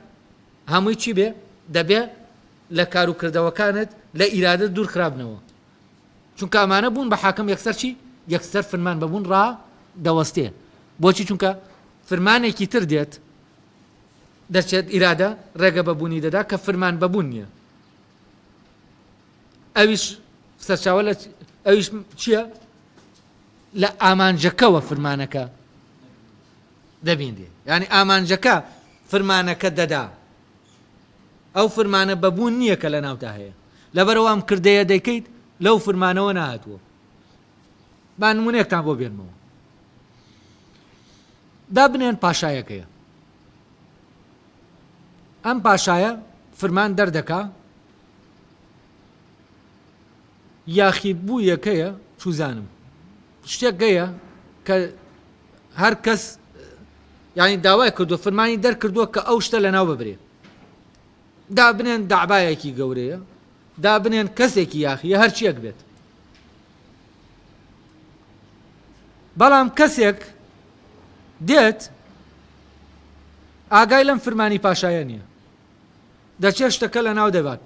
هەمووی چی بێ؟ دەبێ لە کار و کردەوەکانت لە ئیرادە دوور خراپنەوە. چونکە ئەمانە بوون بە حاکم یەکسەر چی؟ یەکسەر فرمان بەبوون ڕا دەوەستێ. بۆچی؟ چونکە فرمانێکی تر دێت دەچێت ئیرادە ڕێگە بەبوونی دەدا کە فرمان بەبوون نییە. ئەویش سەرچاوە لە ئەویش چییە؟ لە ئامانجەکەوە فرمانەکە دەبیندێ، یعنی ئامانجەکە فرمانەکە دەدا. ئەو فرمانە بەبوون نییە کە لە ناوتا هەیە، لەبەرەوە ئەم کردەیە دەیکەیت لەو فرمانەوە نهاتووە. با نمونەیەکتان بۆ بێنمەوە. دابنێن پاشایەکەیە، ئەم پاشایە فرمان دەردەکا یاخی بوو یەکەیە چوزانم شتێک گەیە کە هەر کەس یعنی داوای کردو فرمانی دەرکردووە کە ئەو شتە لەناو ببرێ. دابنێن داعبایەکی گەورەیە، دابنێن کەسێکی یاخیە هەرچیەک بێت، بەڵام کەسێک دێت ئاگای لەم فرمانی پاشایە نییە، دەچێت شتەکە لەناو دەبات.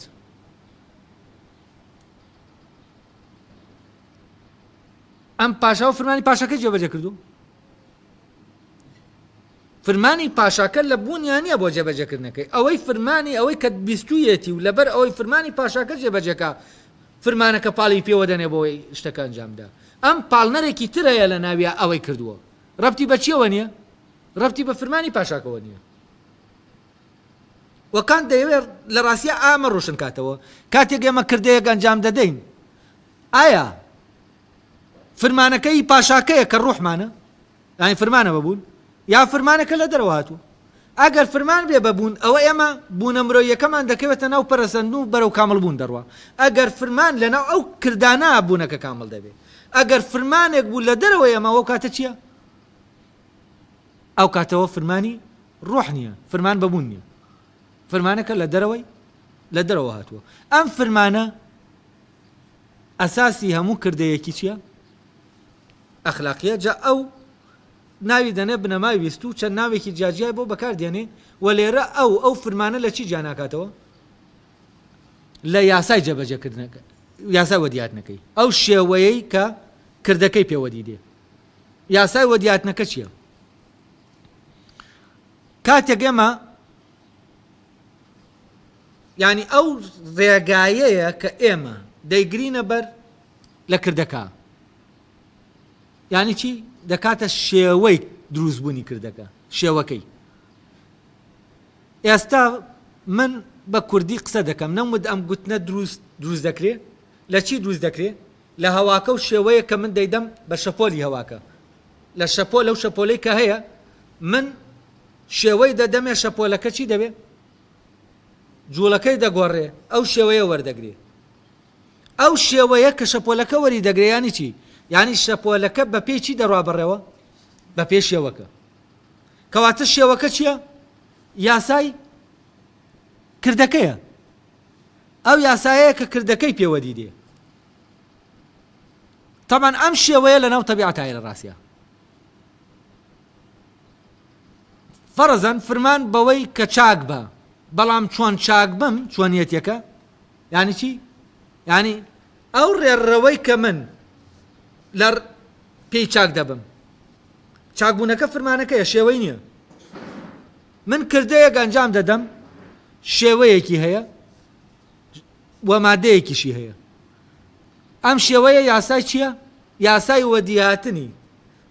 ئەم پاشا و فرمانی پاشاکە جێبەجێ کردو. فرمانی پاشاکە لە بوونیان نییە بۆ جێبەجێکردنەکەی، ئەوەی فرمانی ئەوەی کە بیستویەتی و لەبەر ئەوەی فرمانی پاشاکە جێبەجێکە فرمانەکە پاڵی پێوە دەنێ بۆی شتەکە ئەنجامدا. ئەم پاڵنەرێکی ترەیە لە ناویە ئەوەی کردووە، ڕەبتی بە چیەوە نییە؟ ڕەبتی بە فرمانی پاشاکەوە نییە. وەکان دەیەوێت لە ڕاستیە ئامە ڕۆشن کاتەوە کاتێک ئێمە کردەیەک ئەنجام دەدەین، ئایا فرمانەکەی پاشاکەیە کە ڕوحمانە یعنی فرمانە بەبوون یا فرمانەکە لە دەرەوە هاتووە؟ ئەگەر فرمان بێ بەبوون ئەوە ئێمە بوونە مرۆیەکەمان دەکەوێتە ناو پەرەسەند و بەرەو کامل بوون دەڕوا. ئەگەر فرمان لەناو ئەو کردانە بوونەکە کامل دەبێت. ئەگەر فرمانێک بوو لە دەرەوە ئێمە ئەو کاتە چییە؟ ئەو کاتەوە فرمانی ڕوح نییە، فرمان بەبوون نییە، فرمانەکە لە دەرەوە هاتووە. ئەم فرمانە ئەساسی هەموو کردەیەکی چییە؟ ئەخلاقیە. جا ئەو ناوی دەنێ بنەمای ویست و چەند ناوێکی جیاجیای بۆ بەکاردێنێ و لێرە ئەو فرمانە لە چی جیاناکاتەوە؟ لە یاسای جێبەجێکردنەکە، یاسای وەدیاتنەکەی، ئەو شێوەیەی کە کردەکەی پێوەدی دێ. یاسای وەدیاتنەکە چییە؟ کاتێک ئێمە یعنی ئەو ڕێگایەیە کە ئێمە دەیگرینە بەر لە کردەکە، یعنی چی؟ دەکاتە شێوەی دروستبوونی کردەکە، شێوەکەی. ئێستا من بە کوردی قسە دەکەم، نەمود ئەم گوتنە دروست دەکرێت لە چی دروست دەکرێت؟ لە هەواکە و شێوەیە کە من دەیدەم بە شەپۆلی هەواکە، لە شەپۆل لەو شەپۆلەی کە هەیە من شێوەی دەدەمێ شەپۆلەکە چی دەبێت؟ جوڵەکەی دەگۆڕێ، ئەو شێوەیە وەردەگرێ. ئەو شێوەیە کە شەپۆلەکە وەری دەگرێیانی چی یعنی شەپۆلەکە بە پێی چی دەڕوا بڕێەوە بە پێ شێوەکە کەواتە شێوەکە چییە یاسای کردەکەیە ئەو یاسایەیە کە کردەکەی پێوەدی دێ طبعا ئەم شێوەیە لەناو تەبیعەتایە لە ڕاستیە فەرەزەن فرمان بەوەی کە چاک بە بەڵام چۆن چاک بم چۆنیەتەکە یعنی چی یعنی ئەو ڕێڕەوەی کە من لە پێی چاک دەبم چاکبوونەکە فرمانەکەیە شێوەی نییە من کردەیەک ئەنجام دەدەم شێوەیەکی هەیە و مادەیەکیشی هەیە ئەم شێوەیە یاسای چییە یاسای وەدیهاتنی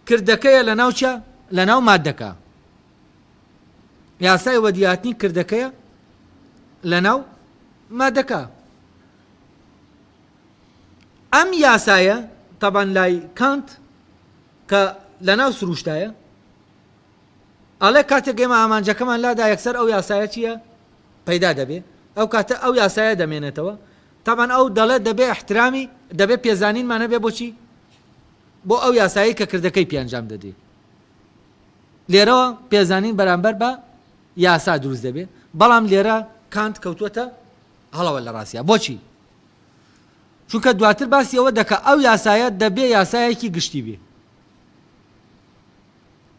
کردەکەیە لەناو چە لەناو مادەکە یاسای وەدیهاتنی کردەکەیە لەناو مادەکە ئەم یاسایە طبعا لای کانت کە لەناو سروشتایە ئەڵێ کاتێک ئێمە ئامانجەکەمان لادا یەکسەر ئەو یاسایە چییە پەیدا دەبێ ئەو کاتە ئەو یاسایە دەمێنێتەوە طبعا ئەو دەڵێت دەبێ احترامی دەبێ پێزانینمان هەبێ بۆچی بۆ ئەو یاسایی کە کردەکەی پێنجام دەدێ لێرەوە پێزانین بەرامبەر بە یاسا دروست دەبێ بەڵام لێرە کانت کەوتووەتە هەڵەوە لە ڕاستیە بۆچی چونکە دواتر باسی ئەوە دەکە ئەو یاسایە دەبێ یاسایەکی گشتی بێ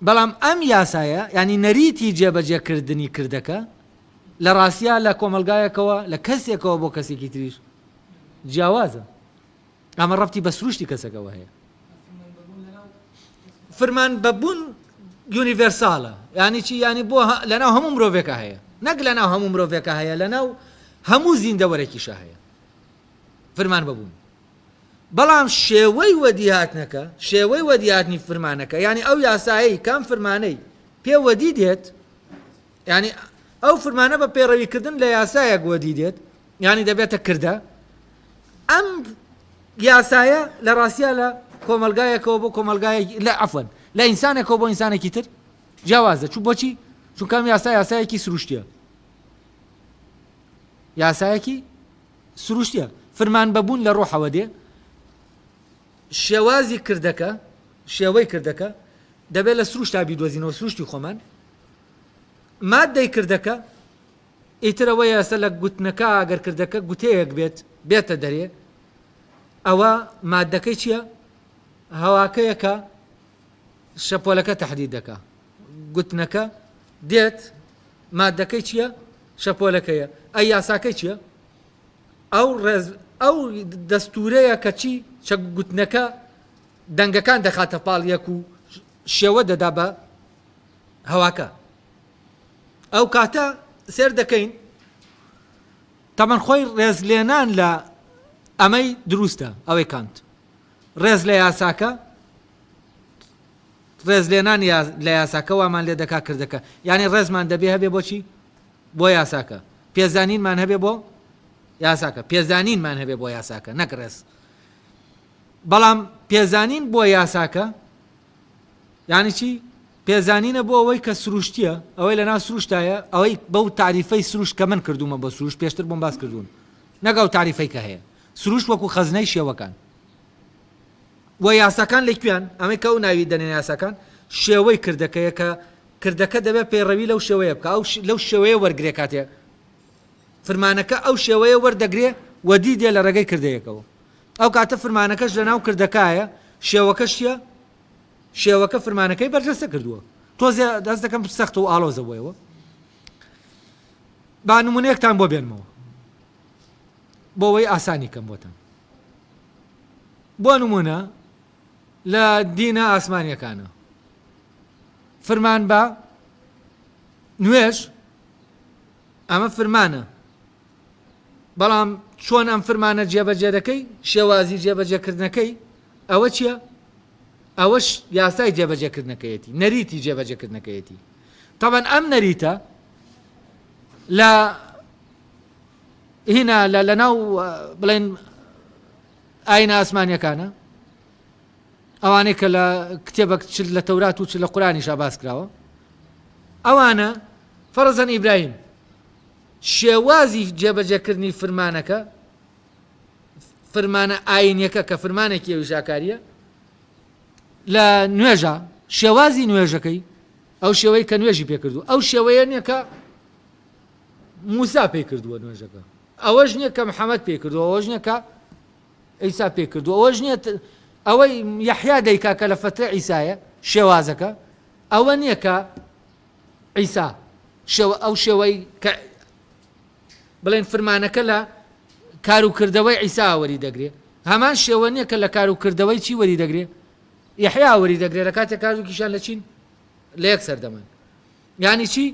بەڵام ئەم یاسایە ینی نەریتی جێبەجێکردنی کردەکە لە ڕاستیە لە کۆمەلگایەکەوە لە کەسێکەوە بۆ کەسێکی تریش جیاوازە ئەمە ڕەبتی بە سروشتی کەسەکەەوە هەیە فرمان بەبوون یونیڤەرساڵە ینی چی ینی بۆ لەناو هەموو مرۆڤێکە هەیە نەک لەناو هەموو مرۆڤێکە هەیە لەناو هەموو زیندەوەرێکیشە هەیە فرمان ببوون بەڵام شێوەی وەدیهاتنەکە شێوەی وەدیهاتنی فرمانەکە ینی ئەو یاسایی کام فرمانەی پێوەدی دێت ینی ئەو فرمانە بە پێڕەویکردن لە یاسایەک وەدی دێت ینی دەبێتە کردە ئەم یاسایە لە ڕاستیە لە کۆمەلگایەکەوە بۆ کۆمەلگایەک لە عەفوەن لە ئینسانێکەوە بۆ ئینسانێکی تر جیاوازە چوو بۆچی چونکە ئەم یاسایەکی سروشتیە یاسایەکی سروشتیە فرمان بەبوون لە ڕۆحەوە دێ شێوازی کردەکە شێوەی کردەکە دەبێت لە سروشتا بیدۆزینەوە سروشتی خۆمان مادەی کردەکە ئیترەوەی یاسە لە گوتنەکە ئەگەر کردەکە گوتەیەک بێت بێتە دەرێ ئەوە مادەکەی چییە هەواکەیەکە شەپۆلەکە تەحدید دەکا گوتنەکە دێت مادەکەی چییە شەپۆلەکەیە ئەی یاساکەی چییە ئەو دەستورەیە کە چی چە گوتنەکە دەنگەکان دەخاتە پاڵ یەک و شێوە دەدا بە هەواکە ئەو کاتە سێر دەکەین تەمەن خۆی ڕێزلێنان لە ئەمەی دروستە ئەوەی کانت ڕێز لە یاساکە ڕێزلێنان لە یاساکە وامان لێ دەکا کردەکە یعنی ڕێزمان دەبێ هەبێ بۆچی بۆ یاساکە پێزانینمان هەبێ بۆ یاساکە پێزانینمان هەبێ بۆ یاساکە نەک ڕێز بەڵام پێزانین بۆ یاساکە یعنی چی پێزانینە بۆ ئەوەی کە سروشتیە ئەوەی لەناو سروشتایە ئەوەی بەو تعریفەی سروشت کە من کردومە بۆ سروشت پێشتر بۆم باس کردوون نەگەڵ تعریفەی کە هەیە سروشت وەکو خەزنەی شێوەکان و یاساکان لەکوێن ئەمەی کە ئەو ناوی دەنێن یاساکان شێوەی کردەکەیە کە کردەکە دەبێت پەیڕەوی لەو شێوەیە بکە لەو شێوەیە وەرگرێ کاتێ فرمانەکە ئەو شێوەیە وەردەگرێ وەدی دێ لە ڕێگەی کردەیەکەوە ئەو کاتە فرمانەکەش لەناو کردەکایە شێوەکەش چییە شێوەکە فرمانەکەی بەرجەستە کردووە تۆزێ دەست دەکەم سەخت و ئاڵۆزە بۆیەوە با نمونەیەکتان بۆ بێنمەوە بۆ ئەوەی ئاسانی کەم بۆتان بۆ نمونە لە دینە ئاسمانیەکانە فرمان بە نوێژ ئەمە فرمانە بەڵام چۆن ئەم فرمانە جێبەجێ دەکەی شێوازی جێبەجێکردنەکەی ئەوە چییە ئەوەش یاسای جێبەجێکردنەکەیەتی نەریتی جێبەجێکردنەکەیەتی طبعا ئەم نەریتە لە هینا لە ناو بڵێن ئاینە ئاسمانیەکانە ئەوانەی کە لە کتێبە لە تەورات و لە قورئانیشا باس کراوە ئەوانە فەرزەن ئیبراهیم شێوازی جێبەجێکردنی فرمانەکە فرمانە ئاینیەکە کە فرمانێکی وشاکاریە لە نوێژە شێوازی نوێژەکەی ئەو شێوەی کە نوێژی پێکردو ئەو شێوەیە نییە کە موسا پێی کردووە نوێژەکە ئەوەش نییە کە محەممەد پێ کردو ئەوەش نییە کە ئەیسا پێ کردو ئەوەش نییە ئەوەی یەحیا دەیکا کە لە فترە ئیسایە شێوازەکە ئەوە نییە کە ئیسا ئەو شێوەی کە بڵێن فرمانەکە لە کاروکردەوەی ئیسا وەری دەگرێت هەمان شێوە نییە کە لە کاروکردەوەی چی وەری دەگرێت یەحیا وەری دەگرێت لە کاتێک کاروکیشان لە چین لە یەک سەردەمان یعنی چی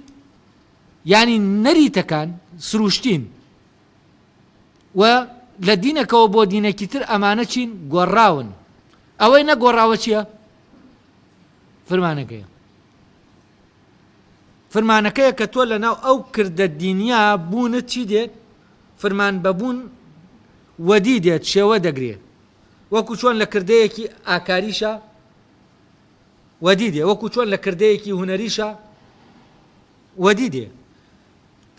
یعنی نەریتەکان سروشتین و لە دینەکەەوە بۆ دینێکی تر ئەمانە چین گۆڕاون ئەوەی نەگۆڕاوە چییە فرمانەکەیە فرمانەکەیە کە تۆ لە ناو ئەو کردە دینیا بوونت چی دێت فرمان بەبوون وەدی دێت شێوە دەگرێت وەکو چۆن لە کردەیەکی ئاکاریشە وەدی دێ وەکو چۆن لە کردەیەکی هونەریشە وەدی دێ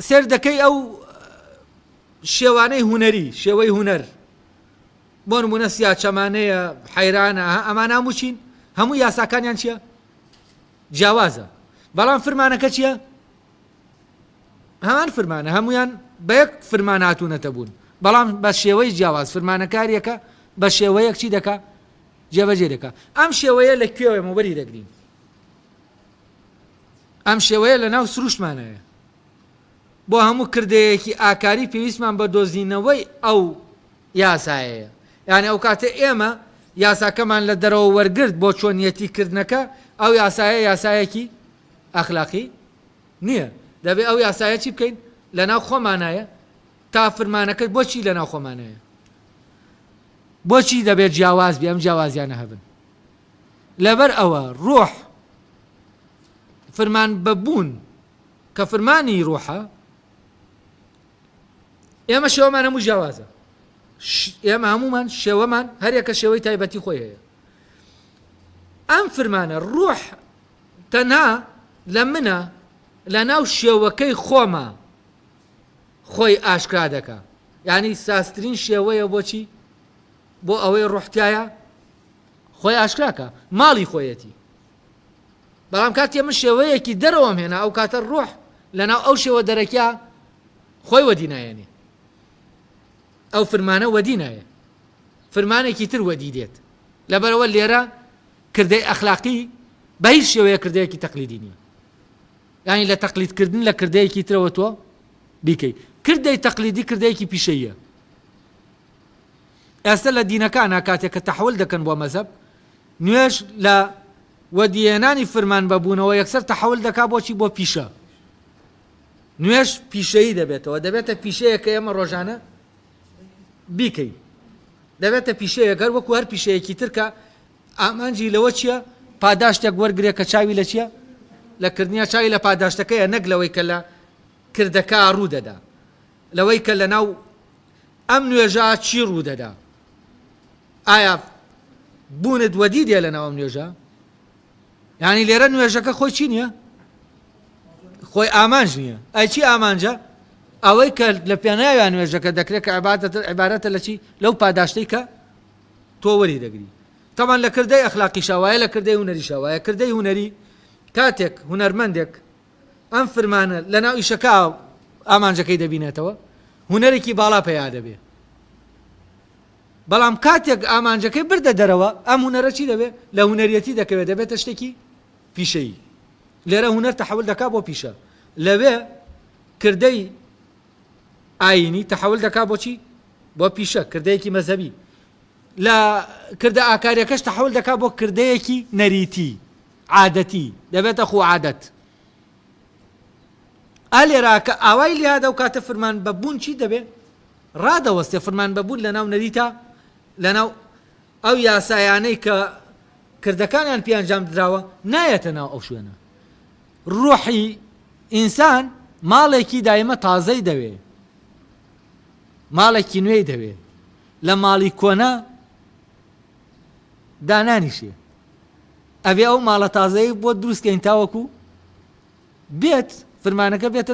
سێر دەکەی ئەو شێوانەی هونەری شێوەی هونەر بۆ نمونە سیاچەمانەیە حەیرانە ئەمان هەموو هەموو یاساکانیان چییە جیاوازە بەڵام فرمانەکە چییە هەمان فرمانە هەمویان بە یەک فرمان هاتوونەتە بوون بەڵام بە شێوەی جیاواز فرمانەکاریەکە بە شێوەیەک چی دەکا جێبەجێ دەکا ئەم شێوەیە لە کوێوە مەوەری دەگرین ئەم شێوەیە لە ناو سروشتمانەیە بۆ هەموو کردەیەکی ئاکاری پێویستمان بە دۆزینەوەی ئەو یاسایەیە یعنی ئەو کاتە ئێمە یاساکەمان لە دەرەوە وەرگرت بۆ چۆنیەتیکردنەکە ئەو یاسایە یاسایەکی ئەخلاقی نییە دەبێت ئەو یاسایە چی بکەین لە ناو خۆمانایە تا فرمانەکەت بۆچی لە ناو خۆمانەیە بۆچی دەبێت جیاواز بێ ئەم جیاوازیانە هەبن لەبەر ئەوە ڕۆح فرمان بەبوون کە فرمانی ڕۆحە ئێمە شێوەمان هەموو جیاوازە ئێمە هەمومان شێوەمان هەرێکە شێوەی تایبەتی خۆی هەیە ئەم فرمانە ڕۆح تەنها لە منە لە ناو شێوەکەی خۆمە خۆی ئاشکرا دەکا یعنی ساسترین شێوەیە بۆچی بۆ ئەوەی ڕۆحتایە خۆی ئاشکراکە ماڵی خۆیەتی بەڵام کاتی من شێوەیەکی دەرەوەم هێنا ئەو کاتە ڕۆح لە ناو ئەو شێوە دەرەکیا خۆی وەدی نایەنێ ئەو فرمانە وەدی نایە فرمانێکی تر وەدی دێت لەبەرەوە لێرە کردەی ئەخلاقی بە هیچ شێوەیە کردەیەکی تەقلیدی نییە یعنی لە تەقلیدکردن لە کردەیەکی ترەوە تۆ بیکەی کردەی تەقلیدی کردەیەکی پیشەیە ئێستا لە دینەکانە کاتێک کە تەحول دەکەن بۆ مەزهب نوێژ لە وەدیێنانی فرمان بەبوونەوە یەکسەر تەحول دەکا بۆچی بۆ پیشە نوێژ پیشەیی دەبێتەوە دەبێتە پیشەیە کە ئێمە ڕۆژانە بیکەی دەبێتە پیشەیە گەر وەکو هەر پیشەیەکی تر کە ئامانجی لەوە چییە پاداشتێک وەرگێ کە چاوی لە چییە لە کردنیا چاوی لە پاداشتەکەیە نەک لەوەی کە لە کردەکە ڕوودەدا لەوەی کە لە ناو ئەم نوێژە چی ڕوودەدا ئایا بوونت وەدی دێ لە ناو ئەم نوێژە یعنی لێرە نوێژەکە خۆی چی نییە خۆی ئامانج نییە ئەی چی ئامانجە ئەوەی کە لە پێناویان نوێژەکە دەکرێت کە عیبارەتە لە چی لەو پاداشتەی کە تۆ وەری دەگری تەمان لە کردەی ئەخلاقی شاوایە لە کردەی هونەری شاوایە کردەی هونەری کاتێک هونەرمەندێک ئەم فرمانە لە ناو ئیشەکە ئامانجەکەی دەبینێتەوە هونەرێکی باڵا پێیا دەبێت بەڵام کاتێک ئامانجەکەی بردە دەرەوە ئەم هونەرە چی دەبێت لە هونەریەتی دەکەوێت دەبێتە شتێکی پیشەیی لێرە هونەر تەحول دەکا بۆ پیشە لەوێ کردەی ئاینی تەحول دەکا بۆچی بۆ پیشە کردەیەکی مەزهبی لە کردە ئاکاریەکەش تەحول دەکا بۆ کردەیەکی نەریتی عادەتی دەبێتە خۆ عادەت ئالێرا کە ئاوای لێهادا و کاتە فرمان بەبوون چی دەبێت ڕادەوەستێ فرمان بەبوون لە ناو نەریتە لە ناو ئەو یاسایانەی کە کردەکانیان پێیانجام دراوە نایەتە ناو ئەو شوێنە ڕۆحی ئینسان ماڵێکی دایمە تازەی دەوێ ماڵێکی نوێی دەوێ لە ماڵی کۆنا دانانیشێ ئەبێ ئەو ماڵە تازەی بۆ دروستکەین تاوەکو بێت فرمانەکە بێتە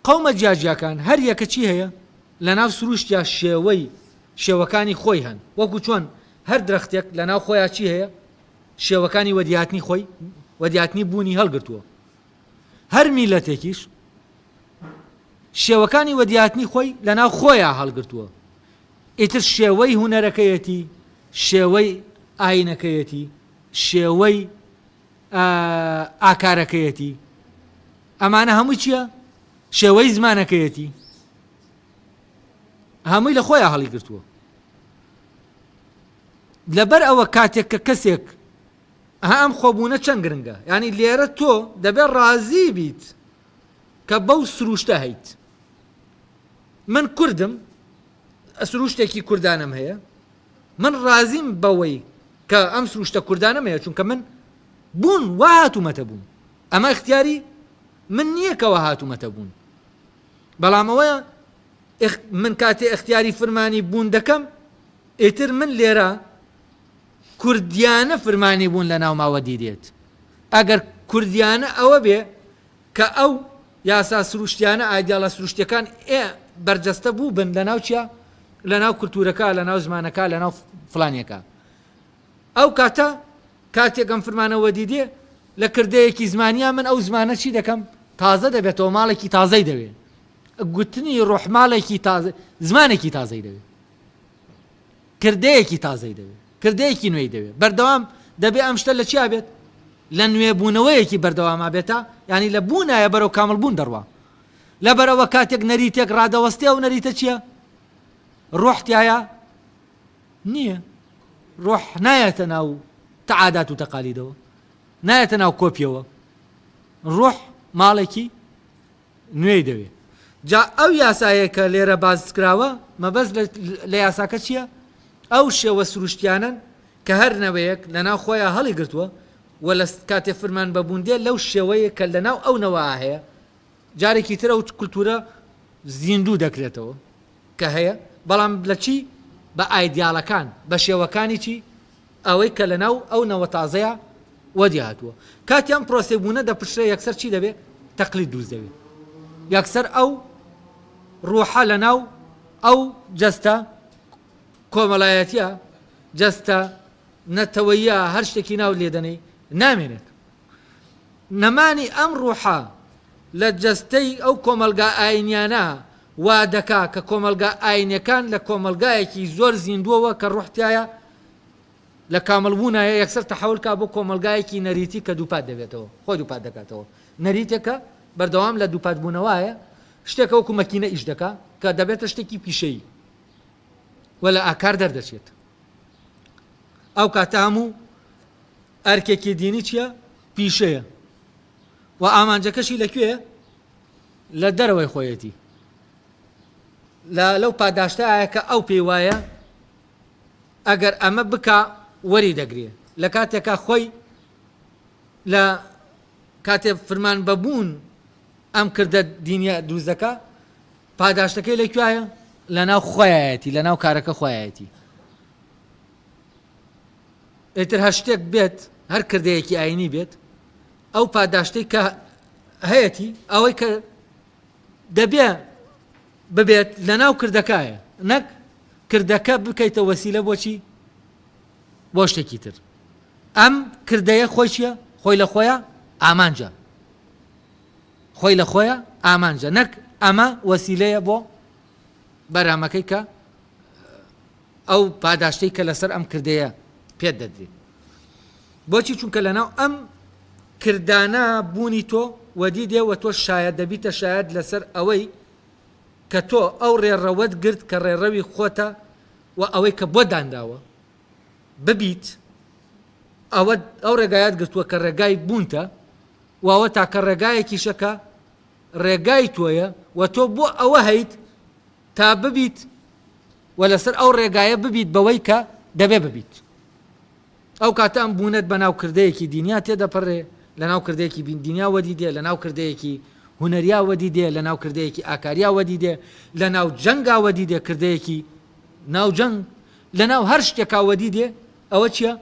قەومە جیاجیاکان هەر یەکە چی هەیە لە ناو سروشتیا شێوەکانی خۆی هەن وەکو چۆن هەر درەختێک لە ناو خۆیان چی هەیە شێوەکانی وەدیاتنی خۆی وەدیاتنی بوونی هەڵگرتووە هەر میلەتێکیش شێوەکانی وەدیاتنی خۆی لە ناو خۆیان هەڵگرتووە ئیتر شێوەی هونەرەکەیەتی شێوەی ئاینەکەیەتی شێوەی ئاکارەکەیەتی ئەمانە هەمووی چییە شێوەی زمانەکەیەتی هەمووی لە خۆیان هەڵی گرتووە لەبەر ئەوە کاتێک کە کەسێک ئەم خۆبوونە چەند گرنگە ینی لێرە تۆ دەبێت ڕازی بیت کە بەو سروشتە هەیت من کوردم سروشتێکی کوردانم هەیە من ڕازیم بەوەی کە ئەم سروشتە کوردانم هەیە چونکە من بوون وا هاتوومەتە بوون ئەمە اختیاری من نییە کەەوە هاتوومەتە بوون بەڵام ئەوەیە من کاتێ اختیاری فرمانی بوون دەکەم ئیتر من لێرە کوردیانە فرمانی بوون لە ناو ماوە دیدێت ئەگەر کوردیانە ئەوە بێ کە ئەو یاسا سروشتیانە ئایدیاڵە سروشتیەکان بەرجەستە بوو بن لە ناو چیە لە ناو کولتورەکە لە ناو زمانەکە لە ناو فڵانیەکە ئەو کاتە کاتێک ئەم فرمانەوە دیدێ لە کردەیەکی زمانیا من ئەو زمانە چی دەکەم تازە دەبێتەوە ماڵێکی تازەی دەوێت گوتنی ڕۆحماڵێکی تازە زمانێکی تازەی دەوێت کردەیەکی تازەی دەوێت کردەیەکی نوێی دەوێت بەردەوام دەبێ ئەم شتە لە چیا بێت لە نوێبوونەوەیەکی بەردەواما بێتە ینی لە بوونایە بەرەو کامڵبوون دەڕوا لەبەرەوە کاتێک نەریتێک ڕادەوەستێ و نەریتە چییە ڕۆحتیایە نییە ڕۆح نایەتە ناو تەعادات و تەقالیدەوە نایەتە ناو کۆپیەوە ڕۆح ماڵێکی نوێی دەوێت جا ئەو یاسایە کە لێرە بازکراوە مەبەست لە یاساکە چییە ئەو شێوە سروشتیانن کە هەر نەوەیەک لە ناو خۆیان هەڵی گرتووە و لە کاتێ فرمان بەبووندێ لەو شێوەیە کە لە ناو ئەو نەوە هەیە جارێکی ترە و کولتورە زیندوو دەکرێتەوە کە هەیە بەڵام لە چی بە ئایدیاڵەکان بە شێوەکانی چی ئەوەی کە لە ناو ئەو نەوە تازەیە وەدی هاتووە کاتیان پرۆسێبوونە دەپشرێ یەکسەر چی دەبێت تەقلید دروست دەبێت یەکسەر ئەو ڕۆحە لە ناو ئەو جەستە کۆمەڵایەتیە جەستە نەتەوەیە هەر شتێکی ناو لێدەنەی نامێنێت نەمانی ئەم ڕۆحە لە جەستەی ئەو کۆمەلگا ئاینیانە وا دەکا کە کۆمەلگا ئاینەکان لە کۆمەلگایەکی زۆر زیندووەوە کە ڕوحتایە لە کامەڵبوونایە یەکسەر تەحەول کا بۆ کۆمەلگایەکی نەریتی کە دووپات دەبێتەوە خۆی دووپات دەکاتەوە نەریتێکە بەردەوام لە دووپات بوونەوەیە شتێکە وەکو مەکینە ئیش دەکا کە دەبێتە شتێکی پیشەیی و لە ئاکار دەردەچێت ئەو کاتە هەموو ئەرکێکی دینی چییە پیشەیە و ئامانجەکەشی لەکوێیە لە دەرەوەی خۆیەتی لەو پاداشتایە کە ئەو پێی وایە ئەگەر ئەمە بکە وەری دەگرێ لە کاتێکە خۆی لە کاتێ فرمان بەبوون ئەم کردە دینیە دروستەکە پاداشتەکەی لەکوایە لە ناو خۆیەتی لە ناو کارەکە خۆیەتی ئیتر هەر شتێک بێت هەر کردەیەکی ئاینی بێت ئەو پاداشتەی کە هەیەی ئەوەی کە دەبێ ببێت لە ناو کردەکایە نەک کردەکە بکەیتە وەسیلە بۆچی بۆ شتێکی تر ئەم کردەیە خۆی چییە خۆی لە خۆیە ئامانجە خۆی لە خۆیە ئامانجە نەک ئەمە وەسیلەیە بۆ بەرامەکەی کە ئەو پاداشتەی کە لەسەر ئەم کردەیە پێت دەدرێت بۆچی چونکە لەناو ئەم کردانە بوونی تۆ وەدی دێ و تۆ شاید دەبیتە شاید لەسەر ئەوەی کە تۆ ئەو ڕێڕەوەت گرت کە ڕێڕەوی خۆتە و ئەوەی کە بۆ دانراوە ببیت ئەو ڕێگایات گرتووە کە ڕێگای بوونتە و ئەوە تاکە ڕێگایەکی شەکە ڕێگای تۆیە و تۆ بۆ ئەوە هەیت تا ببیت و لەسەر ئەو ڕێگایە ببیت بەوەی کە دەبێ ببیت ئەو کاتە ئەم بوونەت بە ناو کردەیەکی دینیا تێدەپەڕێ لە ناو کردەیەکی دینیا وەدی دێ لە ناو کردەیەکی هونەریا وەدی دێ لە ناو کردەیەکی ئاکاریا وەدی دێ لە ناو جەنگا وەدی دێ کردەیەکی ناو جەنگ لە ناو هەر شتێکا وەدی دێ ئەوە چییە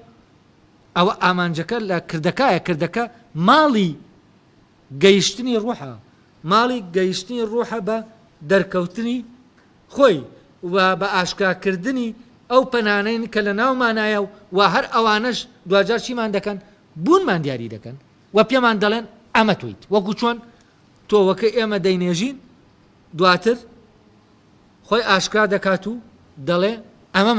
ئەوە ئامانجەکە لە کردەکایە کردەکە ماڵی گەیشتنی ڕوحە ماڵی گەیشتنی ڕوحە بە دەرکەوتنی خۆی و بە ئاشکراکردنی ئەو پەنانەی کە لە ناومانایە و هەر ئەوانەش دوجار چیمان دەکەن بوونمان دیاری دەکەن و پێمان دەڵێن ئەمە تویت وەکو چۆن تۆوەکە ئێمە دەینێژین دواتر خۆی ئاشکرا دەکات و دەڵێ ئەمە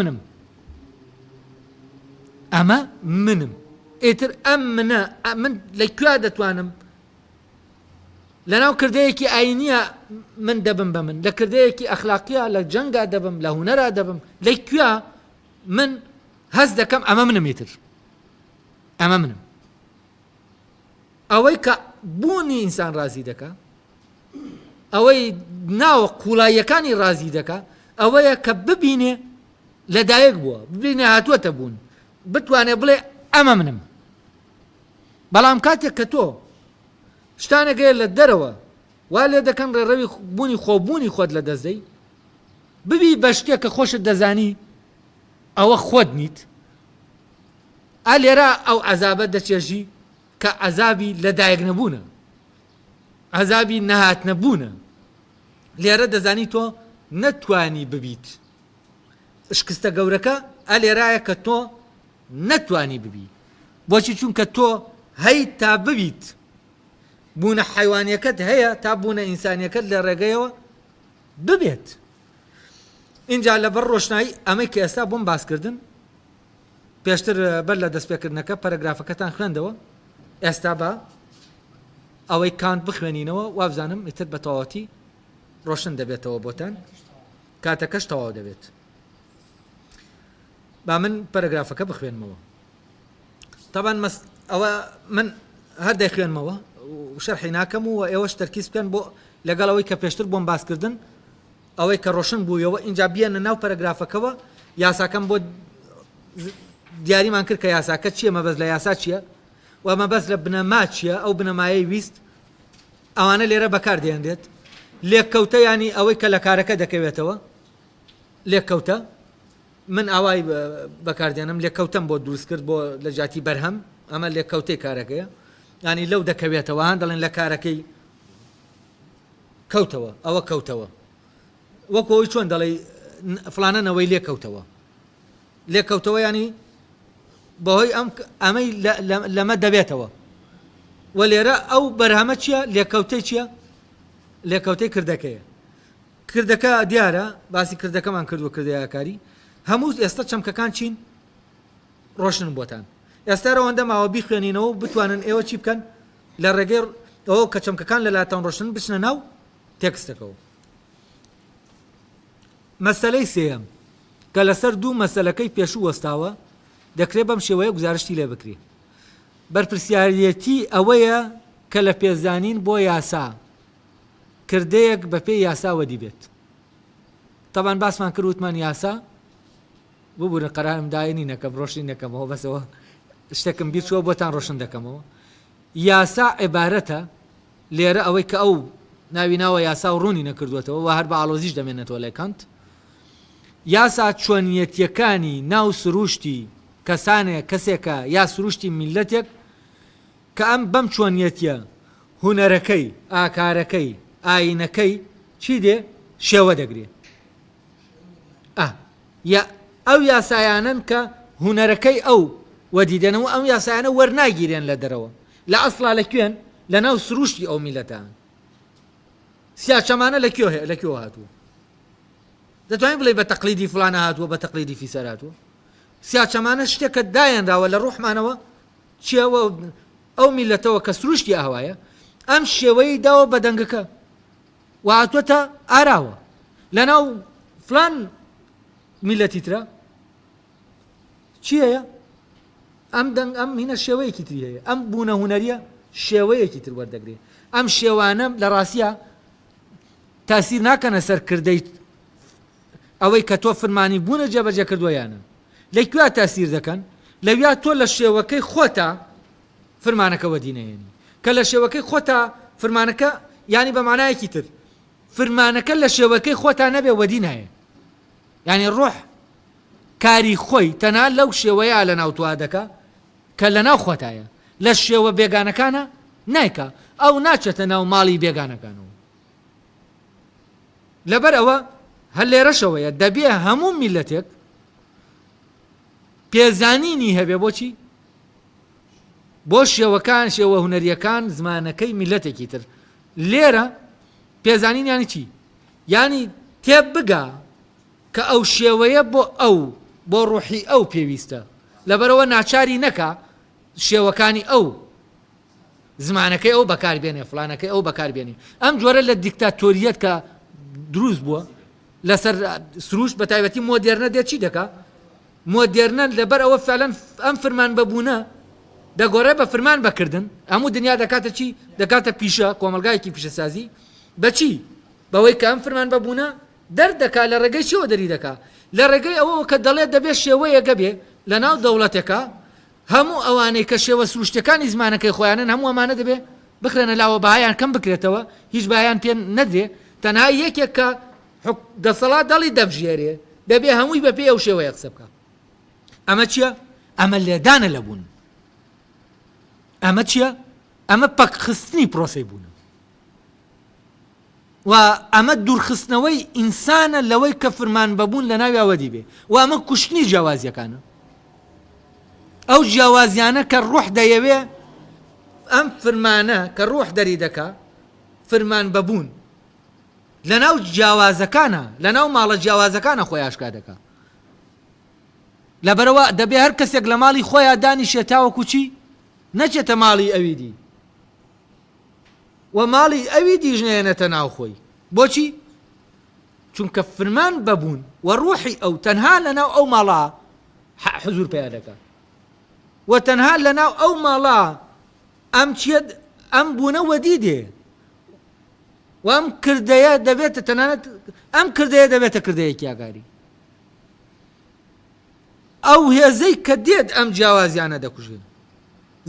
منم ئیتر ئەم منە من لەکوێ دەتوانم لەناو کردەیەکی ئاینیە من دەبم بە من لە کردەیەکی ئەخلاقیە لە جەنگا دەبم لە هونەرا دەبم لەکوێ من هەز دەکەم ئەمە منم ئیتر ئەمە منم ئەوەی کە بوونی ئینسان ڕازی دەکا ئەوەی ناوە قوڵاییەکانی ڕازی دەکا ئەوەیە کە ببینێ لەدایک بووە ببینێ هاتووەتە بوون بتوانێ بڵێ ئەمە منم بەڵام کاتێک کە تۆ شتانەگەیە لە دەرەوە وا لێ دەکەن ڕێڕەوی بوونی خۆبوونی خۆت لە دەستدەی ببی بە شتێک کە خۆشت دەزانی ئەوە خۆت نیت ئا لێرە ئەو عەزابە دەچێژی کە عەزابی لەدایک نەبوونە عەزابی نەهات نەبوونە لێرە دەزانی تۆ نەتوانی ببیت شکستە گەورەکە ئا لێرایە کە تۆ نەتوانی ببی بۆچی چونکە تۆ هەی تا ببیت بوونە حیوانیەکەت هەیە تا بوونە ئینسانیەکەت لە ڕێگەیەوە ببێت اینجا لەبەر ڕۆشنایی ئەمەی کە ئێستا بۆم باسکردن پێشتر بەر لە دەستپێکردنەکە پەرەگرافەکەتان خوێندەوە ئێستا بە ئەوەی کانت بخوێنینەوە وابزانم ئیتر بە تەواوەتی ڕۆشن دەبێتەوە بۆتان کاتەکەش تەواو دەبێت با من پەرەگرافەکە بخوێنمەوە طبعا ئەوە من هەر دەیخوێنمەوە و شەرحی ناکەم و ئێوەش تەرکیز بکەن بۆ لەگەڵ ئەوەی کە پێشتر بۆم باسکردن ئەوەی کە ڕۆشن بوویەوە اینجا بیانە ناو پەرەگرافەکەەوە یاساکەم بۆ دیاریمان کرد کە یاساکە چییە مەبەست لە یاسا چییە و مەبەست لە بنەما چییە ئەو بنەمایەی ویست ئەوانە لێرە بەکار دێنرێت لێککەوتە ینی ئەوەی کە لە کارەکە دەکەوێتەوە لێککەوتە من ئاوای بەکاردێنم لێککەوتم بۆ دروست کرد بۆ لە جاتی بەرهەم ئەمە لێککەوتەی کارەکەیە ینی لەو دەکەوێتەوە هەن دەڵێن لە کارەکەی کەوتەوە ئەوە کەوتەوە وەکەوەی چۆن دەڵێ فلانەنەوەی لێککەوتەوە ینی بەهۆی ئەمەی لەمە دەبێتەوە و لێرە ئەو بەرهەمە چییە لێککەوتەی چییە لێککەوتەی کردەکەیە کردەکە دیارە باسی کردەکەمان کردووە کردەکاری هەموو ئێستا چەمکەکان چین ڕۆشن بۆتان ئێستا ئەوەندە ماوە بیخوێنینەوە بتوانن ئێوە چی بکەن لە ڕێگەی ئەوە کە چەمکەکان لە لاتان ڕۆشن بچنە ناو تێکستەکەەوە مەسەلەی سێەم کە لەسەر دوو مەسەلەکەی پێشوو وەستاوە دەکرێت بەم شێوەیە گزارشتی لێ بکرێ بەرپرسیارەتی ئەوەیە کە لە پێزانین بۆ یاسا کردەیەک بە پێی یاساوە دیبێت تەبان باسمان کرد وتمان یاسا ببوورە قەرارم داینی نەکەم ڕۆشنی نەکەمەوە بەسەوە شتێکم بیر چووە بۆتان ڕۆشن دەکەمەوە یاسا عیبارەتە لێرە ئەوەی کە ئەو ناوی ناوە یاسا و ڕوونی نەکردوێتەوە و هەر بە ئاڵۆزیش دەمێنێتەوە لای کانت یاسا چۆنیەتیەکانی ناو سروشتی کەسانێک کەسێکە یا سروشتی میلەتێک کە ئەم بەم چۆنیەتیە هونەرەکەی ئاکارەکەی ئاینەکەی چی دێ شێوە دەگرێت ئەو یاسایانن کە هونەرەکەی ئەو وەدیدەنەوە ئەم یاسایانە وەرناگیرێن لە دەرەوە لە ئەسڵا لەکوێن لە ناو سروشتی ئەو میلەتان سیاچەمانە لەکوێ هاتووە دەتوانین بڵێ بە تەقلیدی فلانە هاتووە بە تەقلیدی فیسەر هاتووە سیاچەمانە شتێکە دایەنراوە لە ڕوحمانەوە چیەوە ئەو میلەتەوە کە سروشتی ئاوایە ئەم شێوەی داوە بە دەنگەکە و هاتووەتە ئاراوە لە ناو فلان میلەتی ترە چی هەیە ئەم هینە شێوەیەکی تری هەیە ئەم بوونە هونەریە شێوەیەکی تر وەردەگرێت ئەم شێوانە لە ڕاستیە تاسیر ناکەنە سەر کردەی ئەوەی کە تۆ فرمانی بوونە جێبەجێ کردووەیانە لەکوێ تاسیر دەکەن لەویا تۆ لە شێوەکەی خۆتە فرمانەکە وەدینەیەنی کە لە شێوەکەی خۆتە فرمانەکە ینی بە مانایەکی تر فرمانەکە لە شێوەکەی خۆتان نەبێ وەدین هەیە ینی ڕۆح کاری خۆی تەنها لەو شێوەیە لە ناو توا دەکە کە لە ناو خۆتایە لە شێوە بێگانەکانە نایکە ئەو ناچێتە ناو ماڵی بێگانەکانەوە. لەبەر ئەوە هەر لێرەشەوەیە دەبێ هەموو میلەتێک پێزانینی هەبێ بۆچی بۆ شێوەکان شێوە هونەریەکان زمانەکەی میلەتێکی تر. لێرە پێزانین یانی چی؟ یانی تێب بگا کە ئەو شێوەیە بۆ ڕوحی ئەو پێویستە، لەبەرەوە ناچاری نەکا شێوەکانی ئەو زمانەکەی ئەو بەکاربێنێ فلانەکەی ئەو بەکاربێنێ. ئەم جۆرە لە دیکتاتۆریەت کە دروست بووە لەسەر سروش بە تایبەتی مۆدێرنە دێت چی دەکا؟ مۆدێرنە لەبەر ئەوە فعلەن ئەم فرمان بەبوونە دەگۆڕێ بە فرمان بەکردن، هەموو دنیا دەکاتە چی؟ دەکاتە پیشە کۆمەلگایەکی پیشەسازی. بەچی؟ بەوەی کە ئەم فرمان بەبوونە دەردەکا لە ڕێگەی چیەوە دەری دەکا؟ لە ڕێگەی ئەوە کە دەڵێت دەبێت شێوەیەکە بێ لە ناو دەوڵەتێکە هەموو ئەوانەی کە شێوە سروشتەکانی زمانەکەی خۆیانن هەموو ئەمانە دەبێ بخرێنە لاوە بەهایان کەم بکرێتەوە، هیچ بەهایان پێ نەدرێ، تەنها یەکێک کە دەسەڵات دەڵی دەبژێرێ دەبێ هەمووی بە پێ ئەو شێوەیە قسە بکە. ئەمە چییە؟ ئەمە لێدانە لەبوون. ئەمە چییە؟ ئەمە پەکخستنی پرۆسەی بوونە و ئەمە دوورخستنەوەی ئینسانە لەوەی کە فرمان بەبوون لە ناوی ئەوەدی بێ و ئەمە کوشتنی جیاوازیەکانە. ئەو جیاوازیانە کە ڕوح دەیەوێ ئەم فرمانە کە ڕوح دەری دەکا فرمان بەبوون لە ناو جیاوازەکانە لە ناو ماڵە جیاوازەکانە خۆی ئاشکا دەکا. لەبەرەوە دەبێ هەر کەسێک لە ماڵی خۆیان دانی شێتاوەکو چی نەچێتە ماڵی ئەویدی و ماڵی ئەوی دیژنێنێتە ناو خۆی. بۆچی؟ چونکە فرمان بەبوون و ڕوحی ئەو تەنها لە ناو ئەو ماڵا حزور پێیا دەکات و تەنها لە ناو ئەو ماڵا ئەم چێت ئەم بوونە وەدی دێ و ئەم کردەیە دەبێتە تەنانەت ئەم کردەیە دەبێتە کردەیەکی ئاگاری. ئەو هێزەی کە دێت ئەم جیاوازیانە دەکوژێن.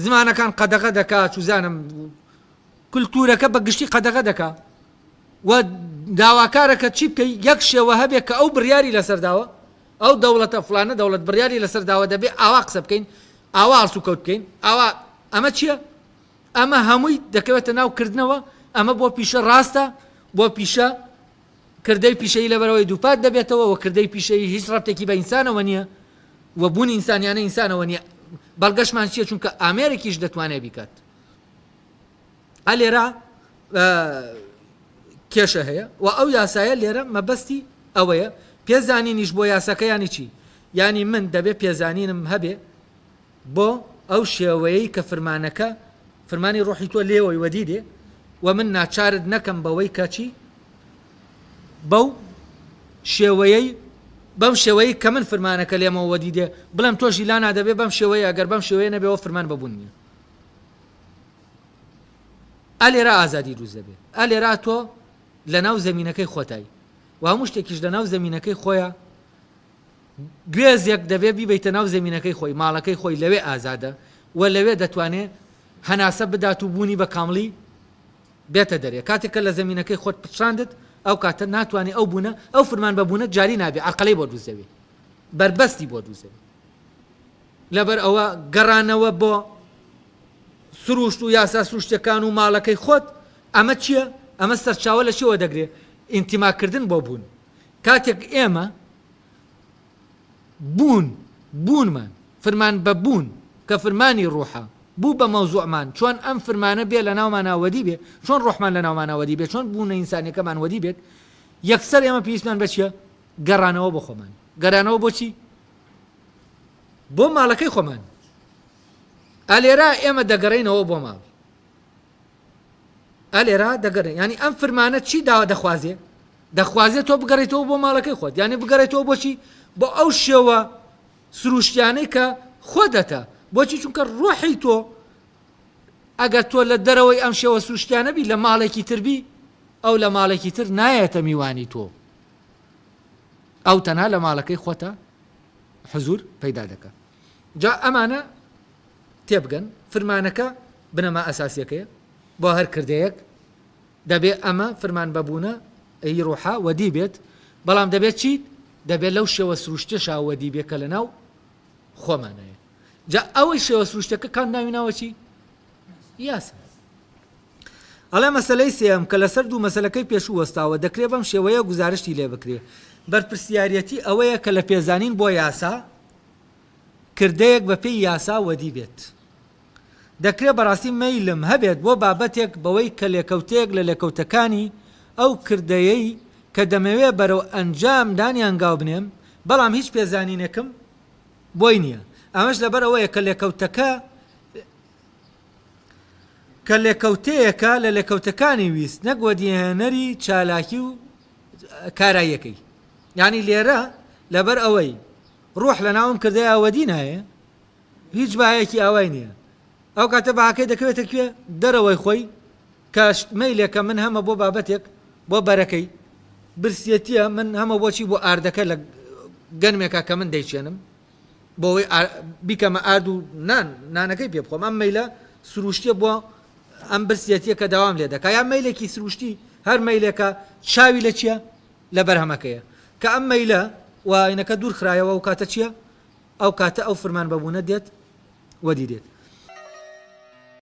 زمانەکان قەدەغە دەکات چوزانم کولتورەکە بە گشتی قەدەغە دەکا و داواکارەکە چی بکەی یەک شێوە هەبێ کە ئەو بڕیاری لەسەر داوە ئەو دەوڵەتە فلانە دەوڵەت بڕیاری لەسەر داوە دەبێ ئاوا قسە بکەین ئاوا ئەڵسو کەوت بکەین ئاوا. ئەمە چییە؟ ئەمە هەمووی دەکەوێتە ناو کردنەوە. ئەمە بۆ پیشە ڕاستە بۆ پیشە کردەی پیشەی لەبەرەوەی دووپات دەبێتەوە و کردەی پیشەی هیچ ڕەبتێکی بە ئینسانەوە نییە و بوون ئینسانیانە ئینسانەوە نییە. بەڵگەشمان چییە؟ چونکە ئامێرێکیش دەتوانێت بیکات. ئەلێرە کێشە هەیە و ئەو یاسایە لێرە مەبەستی ئەوەیە پێزانینیش بۆ یاساکەیانی چی؟ ینی من دەبێ پێزانینم هەبێ بۆ ئەو شێوەیەی کە فرمانەکە فرمانی ڕۆحی تۆ لێوەی وەدی دێ و من ناچارت نەکەم بەوەی کەچی بەو شێوەیەی بەم شێوەیە کە من فرمانەکە لێمەوە وەدی دێ بڵم تۆشی لا نادەبێ بەم شێوەیە ئەگەر بەم شێوەیە نەبێەوە فرمان بەبوون نییە. ئەلێرە ئازادی دروست دەبێ. ئەلێرا تۆ لە ناو زەمینەکەی خۆتایی و هەموو شتێکیش لە ناو زەمینەکەی خۆیە گوێزێک دەبێ بیبیتە ناو زەمینەکەی خۆی ماڵەکەی خۆی لەوێ ئازادە و لەوێ دەتوانێت هەناسە بدات و بوونی بە کاملی بێتە دەرێ. کاتێک کە لە زەمینەکەی خۆت پچراندت ئەو کاتە ناتوانێت ئەو بوونە ئەو فرمان بەبوونە جاری نابێ عەقڵەی بۆ دروست دەبێ بربەستی بۆ دروست دەبێ. لەبەر ئەوە گەڕانەوە بۆ سروشت و یاسا سروشتەکان و ماڵەکەی خۆت ئەمە چییە؟ ئەمە سەرچاوە لە چیەوە دەگرێت؟ ئینتیماکردن بۆ بوون. کاتێک ئێمە بوونمان فرمان بەبوون کە فرمانی ڕوحە بوو بە مەوزوعمان چۆن ئەم فرمانە بێ لە ناوماناوەدی بێ چۆن ڕوحمان لە ناوماناوەدی بێت چۆن بوونە ئینسانیەکەمان وەدی بێت یەکسەر ئێمە پێویستمان بە چییە؟ گەڕانەوە بۆ خۆمان. گەڕانەوە بۆچی؟ بۆ ماڵەکەی خۆمان. ئەلێرا ئێمە دەگەڕێنەوە بۆ ماڵ. ئەلێرا دەگەڕێن ینی ئەم فرمانە چی داوا دەخوازێ؟ دەخوازێت تۆ بگەڕێتەوە بۆ ماڵەکەی خۆت یعنی بگەڕێتەوە بۆچی؟ بۆ ئەو شێوە سروشتیانەی کە خۆدەتە. بۆچی؟ چونکە ڕۆحی تۆ ئەگەر تۆ لە دەرەوەی ئەم شێوە سروشتیانە بی لە ماڵێکی تربی ئەو لە ماڵێکی تر نایەتە میوانی تۆ ئەو تەنها لە ماڵەکەی خۆتە حزور پەیدا دەکە. جا ئەمانە تێبگەن فرمانەکە بنەما ئەساسیەکەیە بۆ هەر کردەیەک دەبێ ئەمە فرمان بەبوونە ئەی ڕوحا وەدی بێت بەڵام دەبێت چیت؟ دەبێت لەو شێوە سروشتێشا وەدی بێ کە لە ناو خۆمانەیە. جا ئەوەی شێوە سروشتەکە کام ناوی ناوە چی؟ یاسا. ئەڵێ مەسەلەی سێم کە لەسەر دوو مەسەلەکەی پێشوو وەستاوە دەکرێت بەم شێوەیە گزارشتی لێ بکرێ بەرپرسیارەتی ئەوەیە کە لە پێزانین بۆ یاسا کردەیەک بە پێی یاسا وەدی بێت دەکرێت بەڕاستی مەیلم هەبێت بۆ بابەتێک بەوەی کە لێکەوتەیەک لە لێکەوتەکانی ئەو کردەیەی کە دەمەوێت بەرەو ئەنجام دانیانگاو بنێم بەڵام هیچ پێزانینێکم بۆی نییە ئەمەش لەبەر ئەوەیە کە لێکەوتەیەکە لە لێکەوتەکانی ویست نەک وەدیهێنەری چالاکی و کاراییەکەی یعنی لێرە لەبەر ئەوەی ڕۆح لە ناوم کردەیە ئەوەدی نایە هیچ باەکی ئاوای نییە ئەو کاتە باکەی دەکەوێتە کوێ دەرەوەی خۆی کاش مەیلێکە من هەمە بۆ بابەتێک بۆ بەرەکەی برسیەتیە من هەمە بۆچی بۆ ئاردەکە لە گەنمێکە کە من دەیچێنم بۆەوەی بیکەمە ئارد و نانەکەی پێ بخۆم ئەم مەیلە سروشتیە بۆ ئەم برسیەتیە کە داوام لێ دەکە یا مەیلێکی سروشتی هەر مەیلێکە چاوی لە چییە لە بەرهەمەکەیە کە ئەم مەیلە واینەکە دوور خرایەوە و کاتە چییە ئەو کاتە ئەو فرمان بەبوونە دێت وەدی دێت